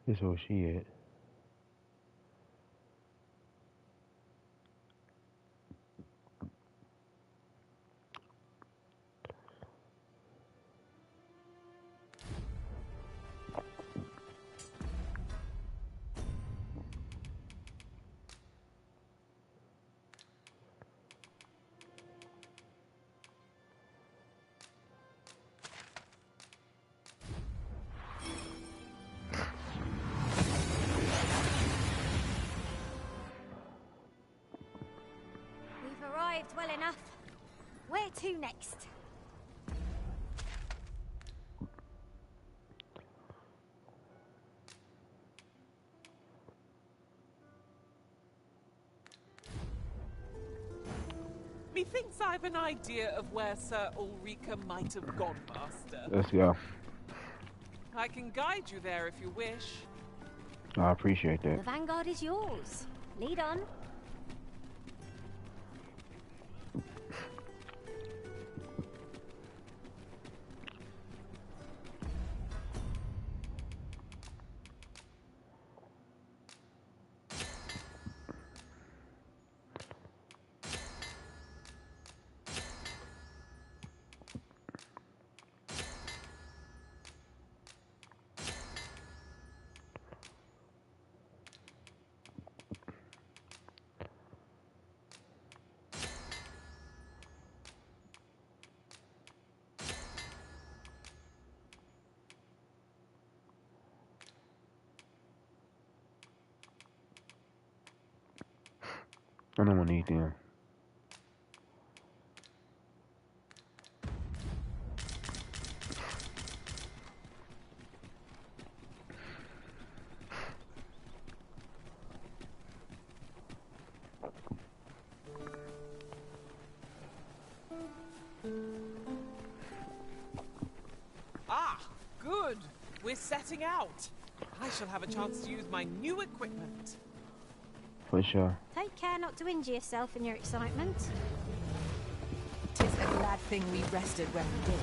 This is where she at. We've arrived well enough. Where to next? Methinks I've an idea of where Sir Ulrika might have gone, Master. Let's go. I can guide you there if you wish. I appreciate that. The vanguard is yours. Lead on. I don't want to eat them. Ah, good. We're setting out. I shall have a chance to use my new equipment. For sure. Take care not to injure yourself in your excitement. 'Tis a glad thing we rested when we did.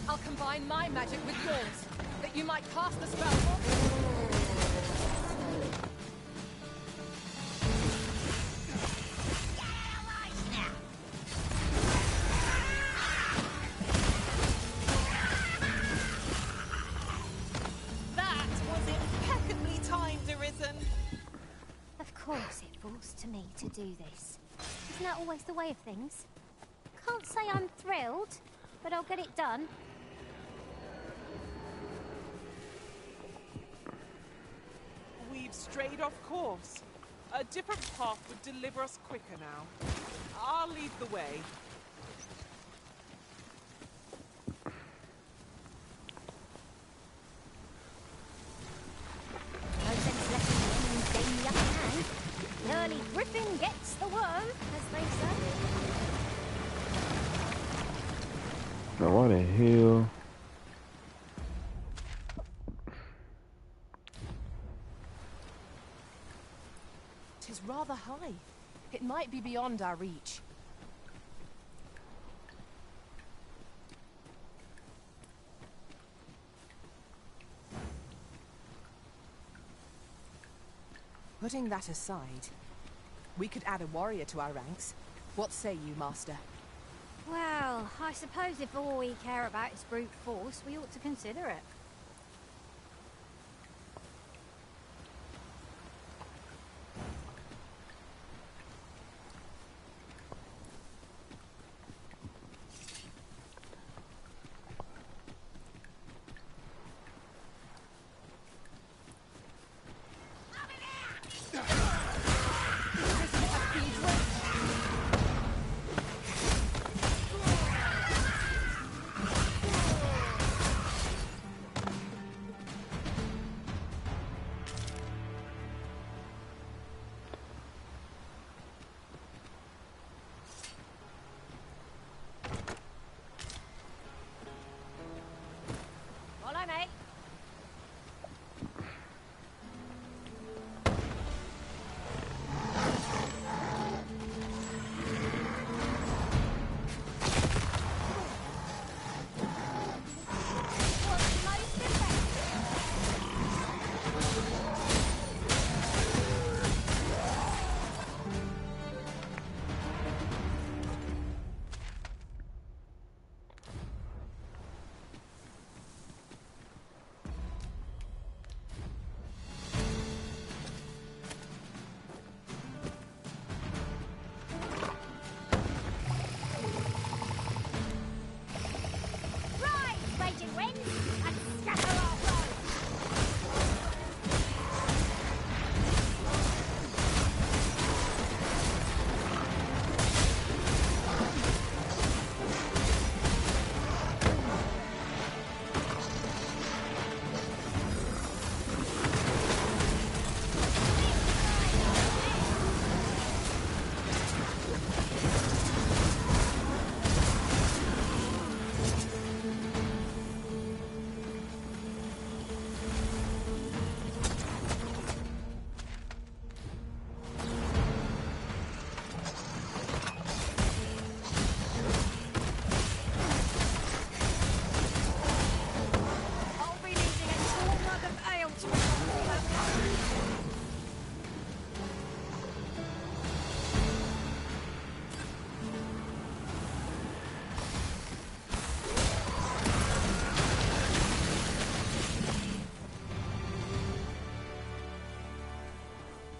I'll combine my magic with yours, that you might cast the spell. That was impeccably timed, Arisen. Of course it falls to me to do this. Isn't that always the way of things? Can't say I'm thrilled, but I'll get it done. We've strayed off course. A different path would deliver us quicker now. I'll lead the way. No sense letting the enemies gain the upper hand. The early griffin gets the worm, as they say. Now, why the hell? rather high. It might be beyond our reach. Putting that aside, we could add a warrior to our ranks. What say you, Master? Well, I suppose if all we care about is brute force, we ought to consider it. Follow me.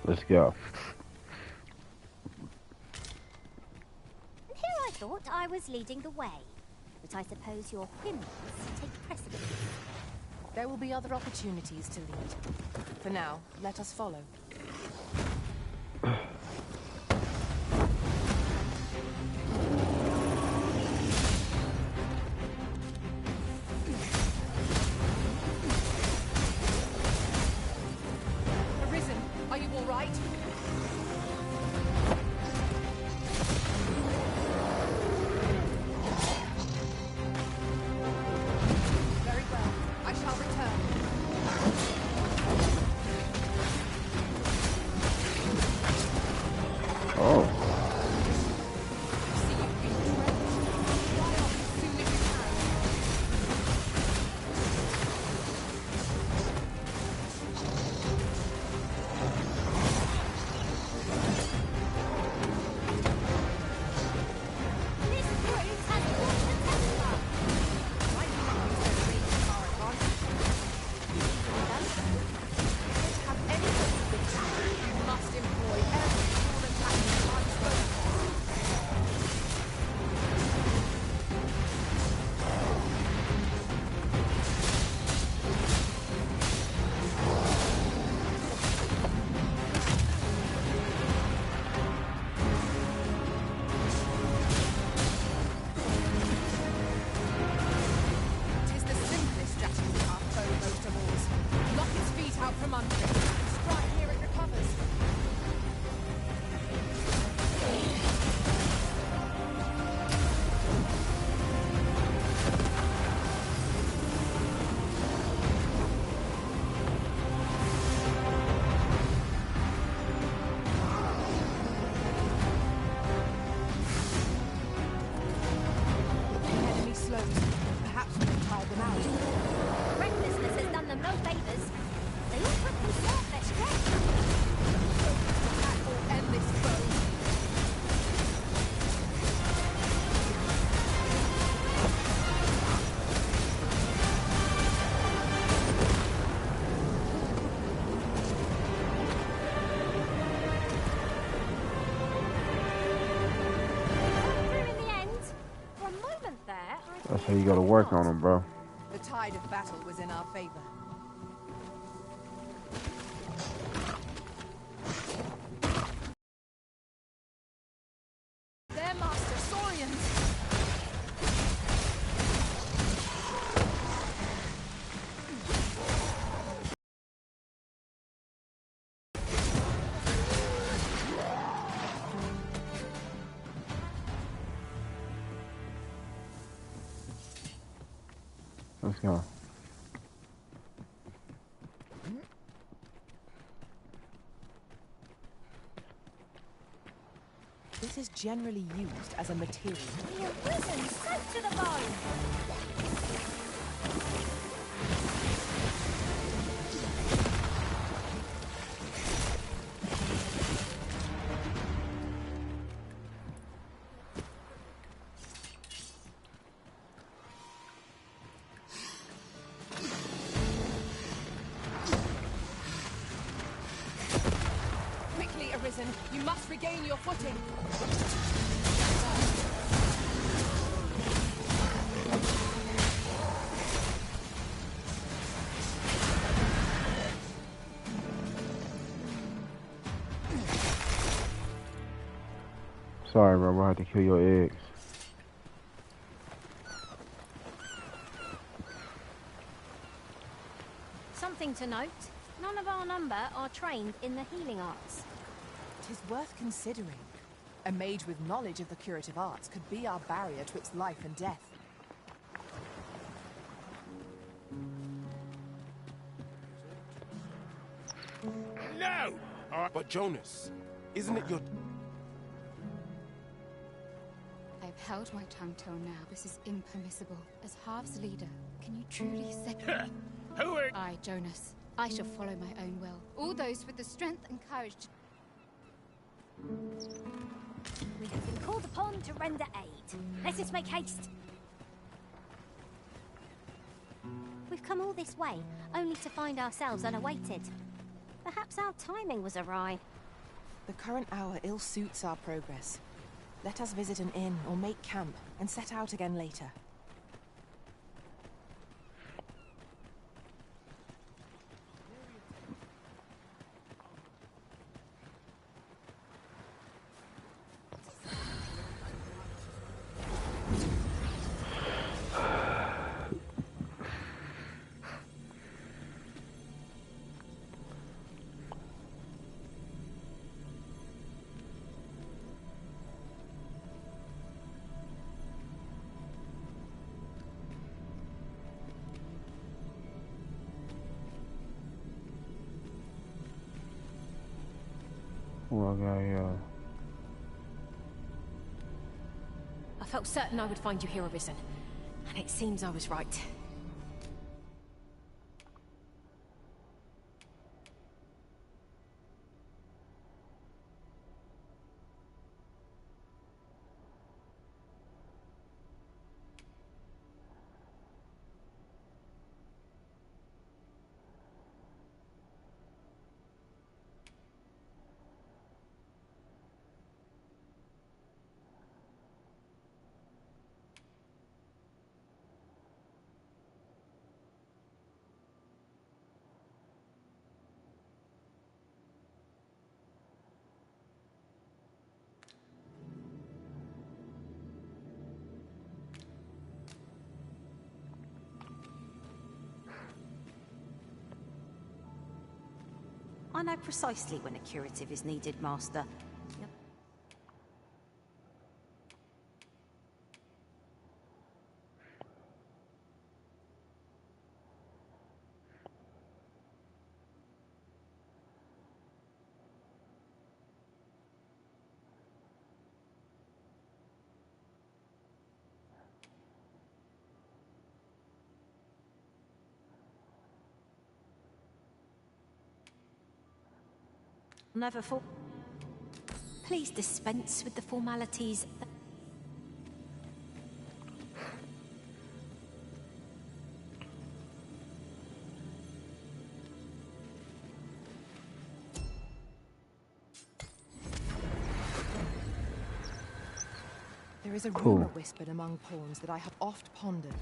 Let's go. Here I thought I was leading the way, but I suppose your whims take precedence. There will be other opportunities to lead. For now, let us follow. Arisen, are you all right? Very well. I shall return. Hey, you gotta work on them, bro. The tide of battle was in our favor. They're Master Saurians. Let's go. This is generally used as a material. We are risen, soaked to the bone. Quickly, Arisen. You must regain your footing. Sorry, bro. I had to kill your eggs. Something to note. None of our number are trained in the healing arts. 'Tis worth considering. A mage with knowledge of the curative arts could be our barrier twixt life and death. No! But Jonas, isn't it your... I've held my tongue till now. This is impermissible. As Halves leader, can you truly say... Who are... I, Jonas. I shall follow my own will. All those with the strength and courage to... We have been called upon to render aid. Let us make haste. We've come all this way, only to find ourselves unawaited. Perhaps our timing was awry. The current hour ill suits our progress. Let us visit an inn or make camp and set out again later. Oh, I got here. I felt certain I would find you here, Arisen. And it seems I was right. I know precisely when a curative is needed, Master. Never for... Please dispense with the formalities. There There is a Cool. rumor whispered among pawns that I have oft pondered.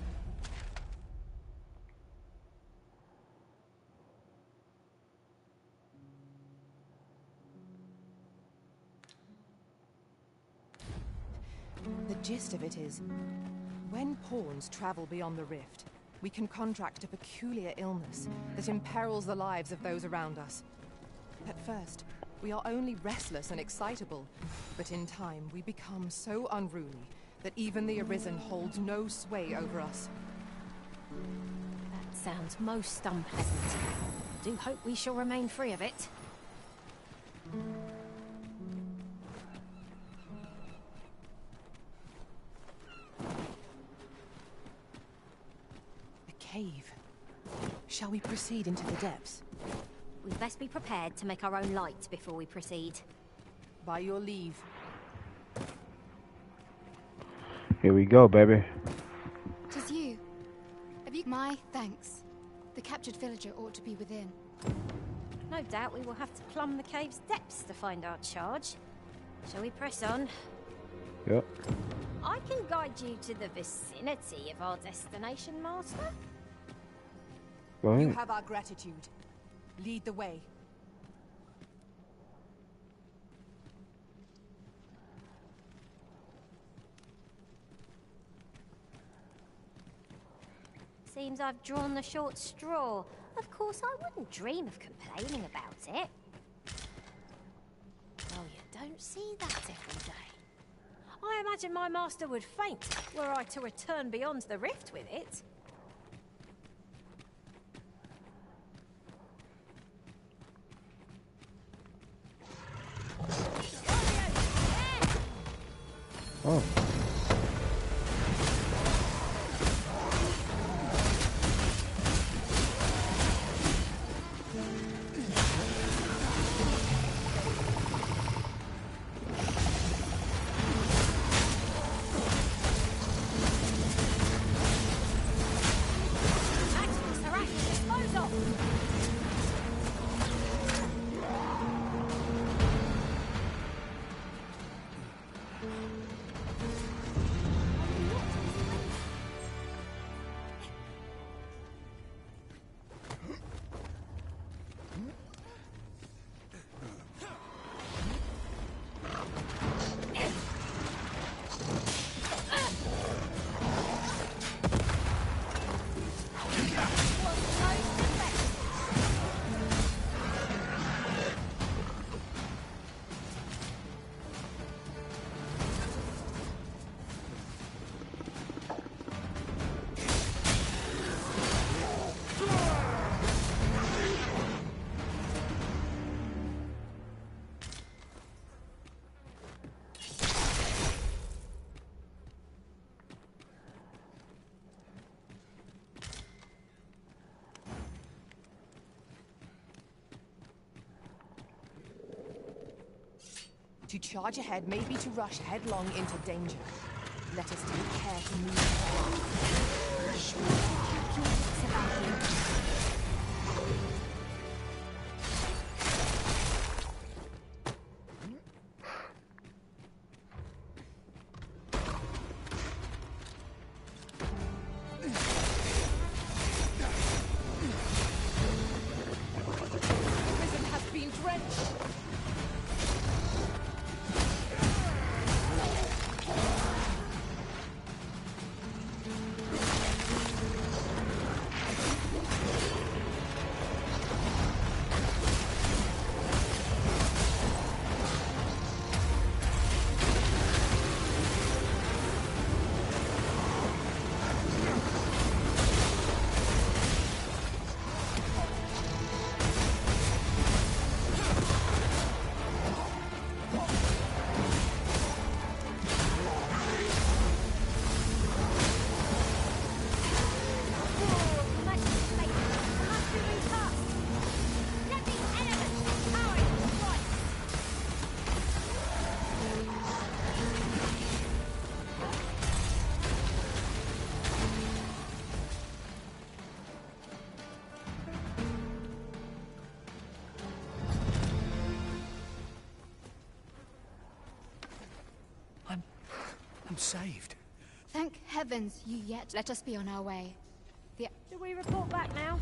The gist of it is, when pawns travel beyond the rift, we can contract a peculiar illness that imperils the lives of those around us. At first, we are only restless and excitable, but in time we become so unruly that even the Arisen holds no sway over us. That sounds most unpleasant. Do hope we shall remain free of it. A cave. Shall we proceed into the depths? We'd best be prepared to make our own light before we proceed. By your leave. Here we go, baby. 'Tis you. Have you... My thanks. The captured villager ought to be within. No doubt we will have to plumb the cave's depths to find our charge. Shall we press on? Yep. I can guide you to the vicinity of our destination, Master. Go ahead. You have our gratitude. Lead the way. Seems I've drawn the short straw. Of course, I wouldn't dream of complaining about it. Well, you don't see that every day. I imagine my master would faint were I to return beyond the rift with it. Oh. To charge ahead may be to rush headlong into danger. Let us take care to move forward. Sure, keep your wits about you. I'm saved. Thank heavens you yet let us be on our way. Do we report back now?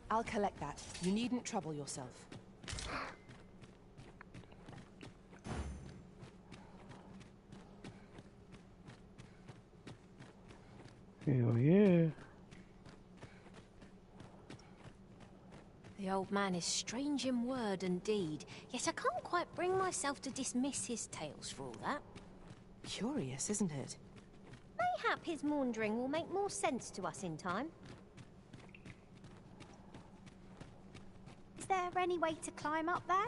I'll collect that. You needn't trouble yourself. Hell yeah. The old man is strange in word and deed, yet I can't quite bring myself to dismiss his tales for all that. Curious, isn't it? Mayhap his maundering will make more sense to us in time. Is there any way to climb up there?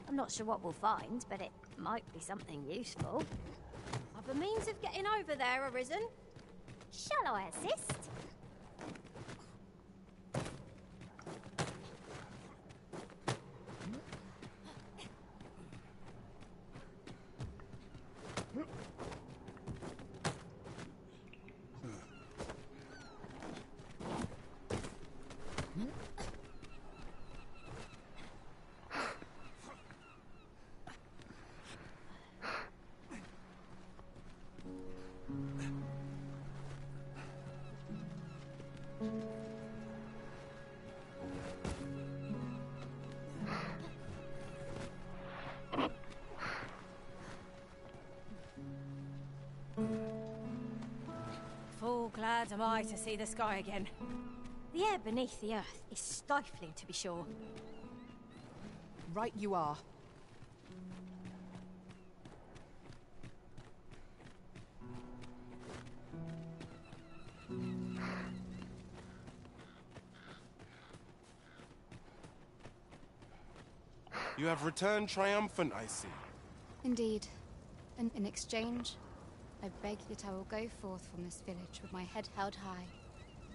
I'm not sure what we'll find, but it might be something useful. I've a means of getting over there, Arisen. Shall I assist? Full glad am I to see the sky again. The air beneath the earth is stifling, to be sure. Right you are. You have returned triumphant, I see. Indeed. And in exchange, I beg that I will go forth from this village with my head held high,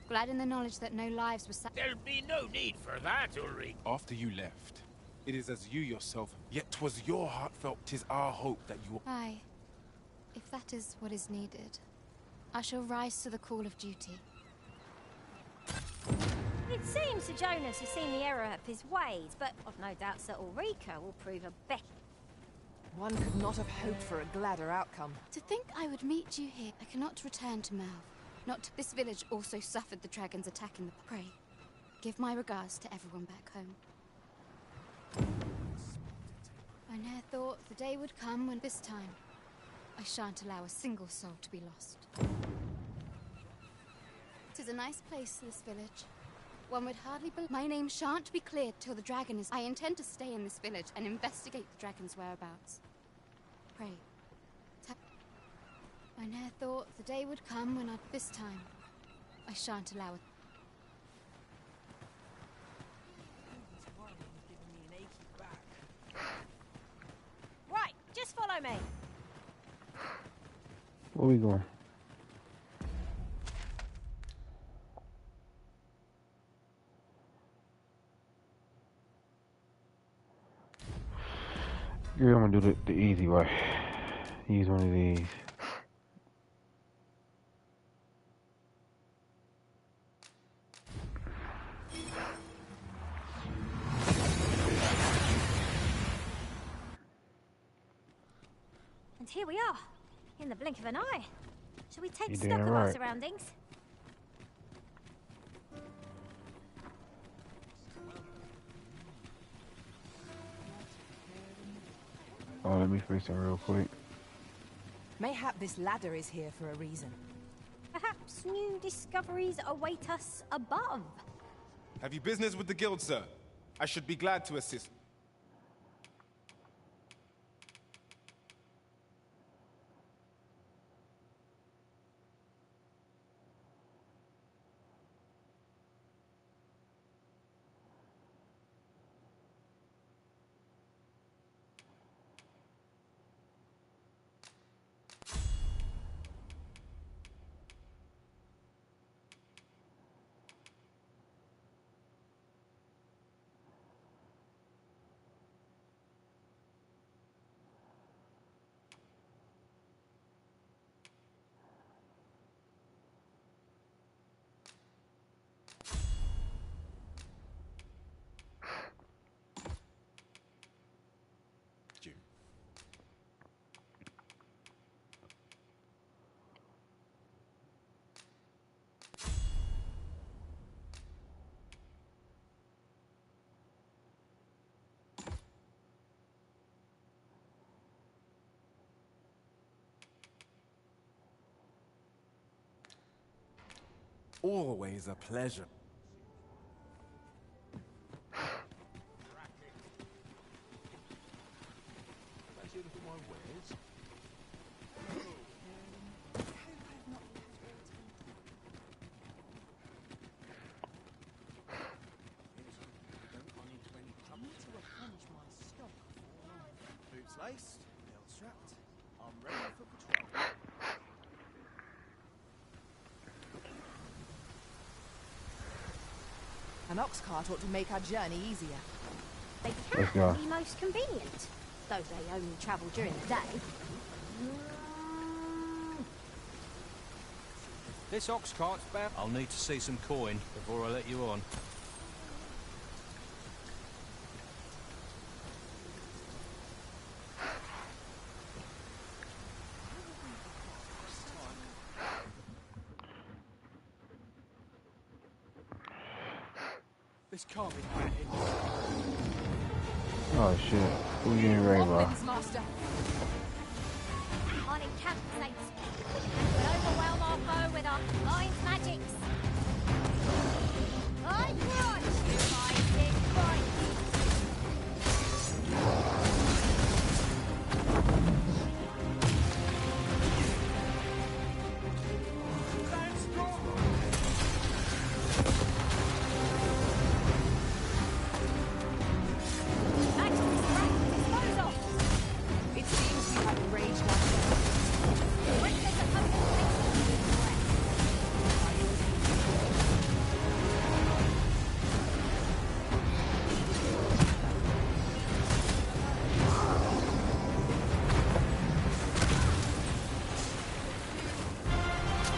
glad in the knowledge that no lives were There'll be no need for that, Ulrich. After you left, it is as you yourself, yet 'twas your heartfelt, 'tis our hope that you will... Aye. If that is what is needed, I shall rise to the call of duty. It seems Sir Jonas has seen the error of his ways, but I've no doubts that Ulrika will prove a better. One could not have hoped for a gladder outcome. To think I would meet you here, I cannot return to Merv. This village also suffered the dragon's attack in the prey. Give my regards to everyone back home. I ne'er thought the day would come when this time I shan't allow a single soul to be lost. 'Tis a nice place, this village. One would hardly believe my name shan't be cleared till the dragon is... I intend to stay in this village and investigate the dragon's whereabouts. Pray. I ne'er thought the day would come when this time I shan't allow it. Right, just follow me. Where we going? Yeah, I'm gonna do the easy way. Use one of these. And here we are, in the blink of an eye. Shall we take You're stock damn of our right. surroundings? Oh, let me fix it real quick. Mayhap this ladder is here for a reason. Perhaps new discoveries await us above. Have you business with the guild, sir? I should be glad to assist. Always a pleasure. Boots laced, belt strapped. I'm ready for patrol. An ox cart ought to make our journey easier. They Let's can go. be most convenient, though they only travel during the day. This ox cart's bound. I'll need to see some coin before I let you on. This can't be happening. Oh shit. Who you getting ready by? Master. On in camp, saints. We'll overwhelm our foe with our mind's magics. I grudge you, my sick boy. It seems we have enraged ourselves.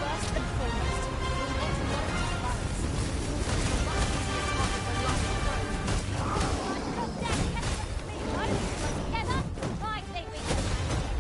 First and foremost, we want to monitor balance. The luck is as hard as the luck Together, I think we can manage it.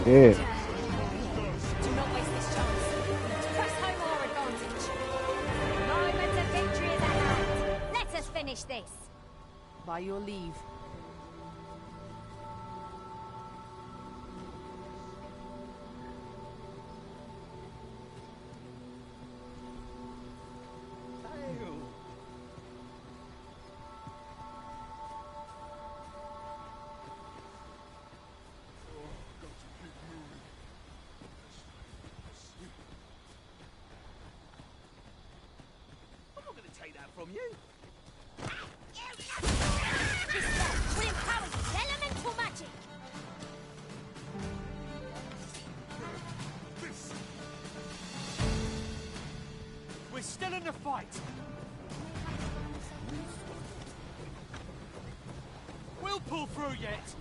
Yeah. Do not waste this chance. Let's press home our advantage. The moment of victory is at hand. Let us finish this. By your leave. I'm not going to take that from you. This spell will empower you with elemental magic. We're still in the fight. through yet.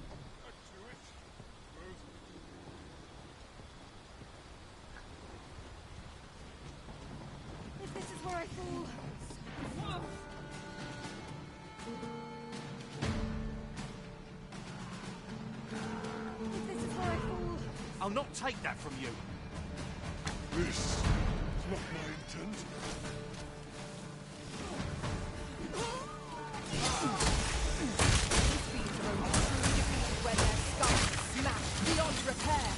If this is where I fall. If this is where I fall. I'll not take that from you. This is not my intent. Where their skulls smash beyond repair.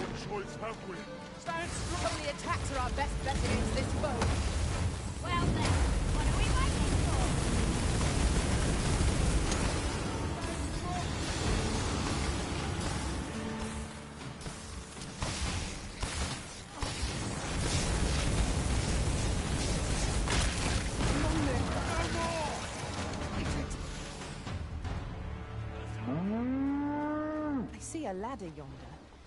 What choice have we? Stand strong. Only attacks are our best bet against this foe. Well then, what are we waiting for? I see a ladder yonder,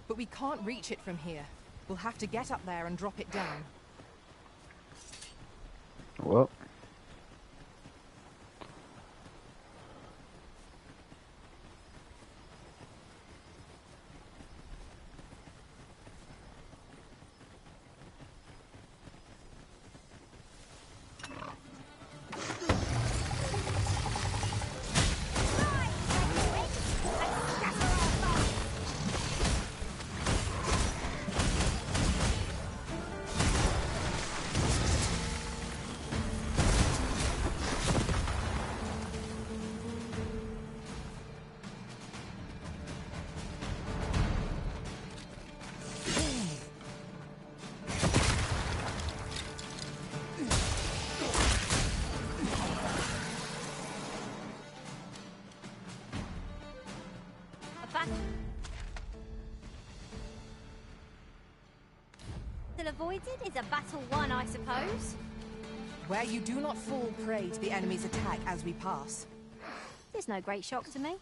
but we can't reach it from here. We'll have to get up there and drop it down. Well. Avoided is a battle won, I suppose. Where you do not fall prey to the enemy's attack as we pass. There's no great shock to me.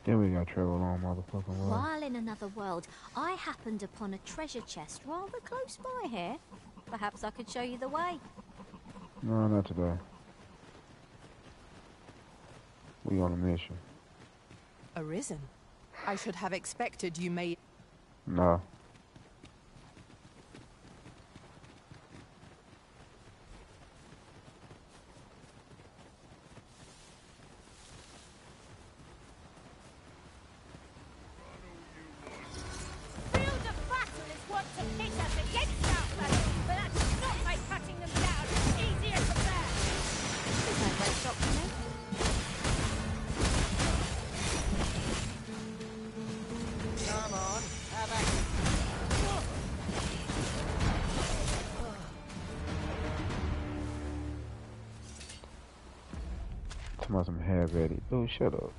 Then we got travel on motherfucking way. While in another world, I happened upon a treasure chest rather close by here. Perhaps I could show you the way. No, not today. We on a mission. Arisen? I should have expected you may... No. Talking about some hair ready. Dude, shut up.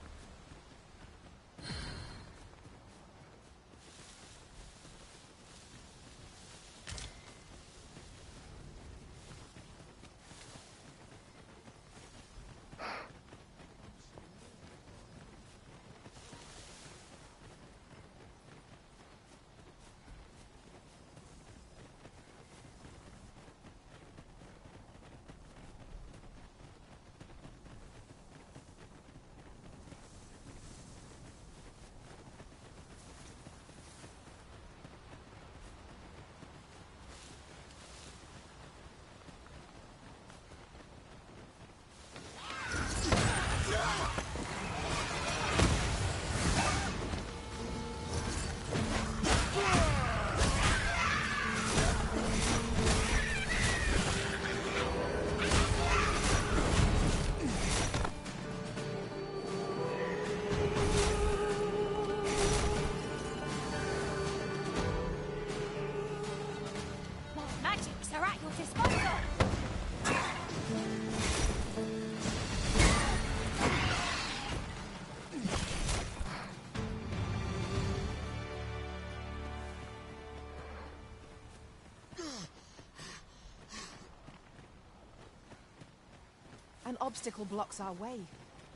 An obstacle blocks our way.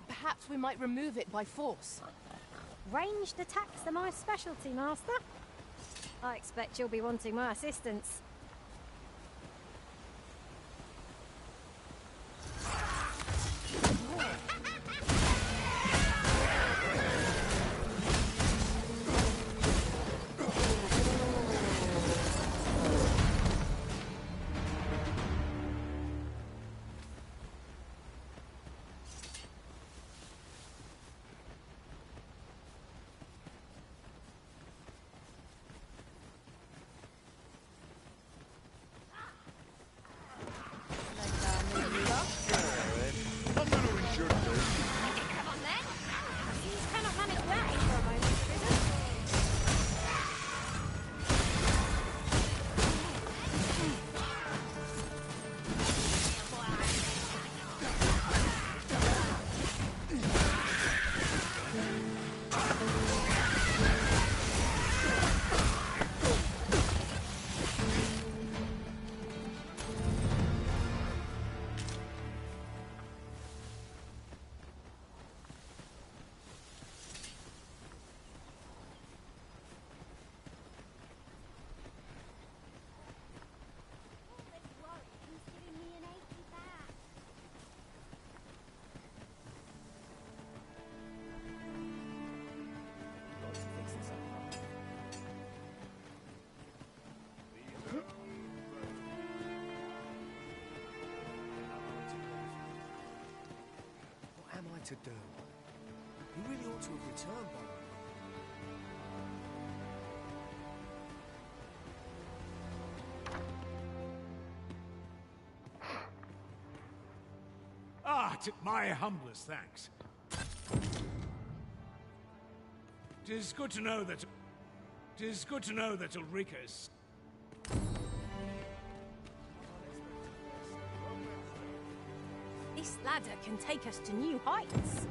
Perhaps we might remove it by force. Ranged attacks are my specialty, Master. I expect you'll be wanting my assistance. What am I to do? He really ought to have returned by now. My humblest thanks. It is good to know that Ulrika is... This ladder can take us to new heights.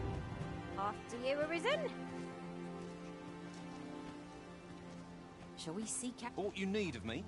After you, Arisen. Shall we seek out... Aught you need of me?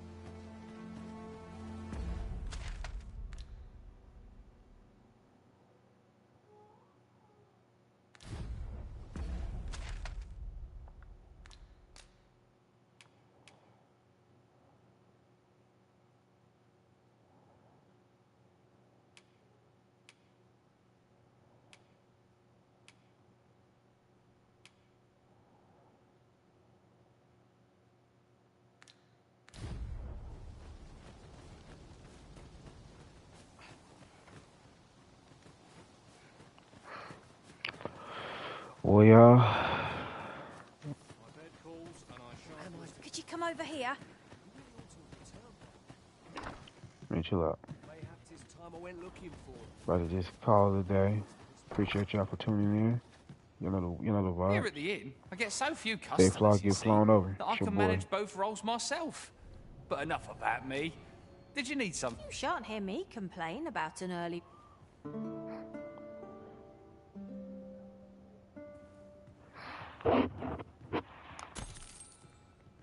Well, y'all. Could you come over here? Man, chill out. Mayhaps it's time I went looking for. About to just call it a day. Appreciate y'all for tuning in. You know the vibe. Here at the inn, I get so few They customers, fly you get see, flown over. that I It's your can boy. manage both roles myself. But enough about me. Did you need something? You shan't hear me complain about an early...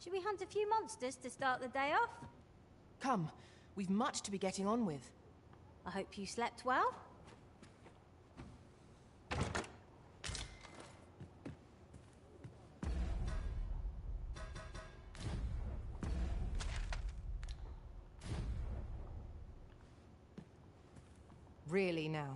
Should we hunt a few monsters to start the day off? Come, we've much to be getting on with. I hope you slept well. Really now,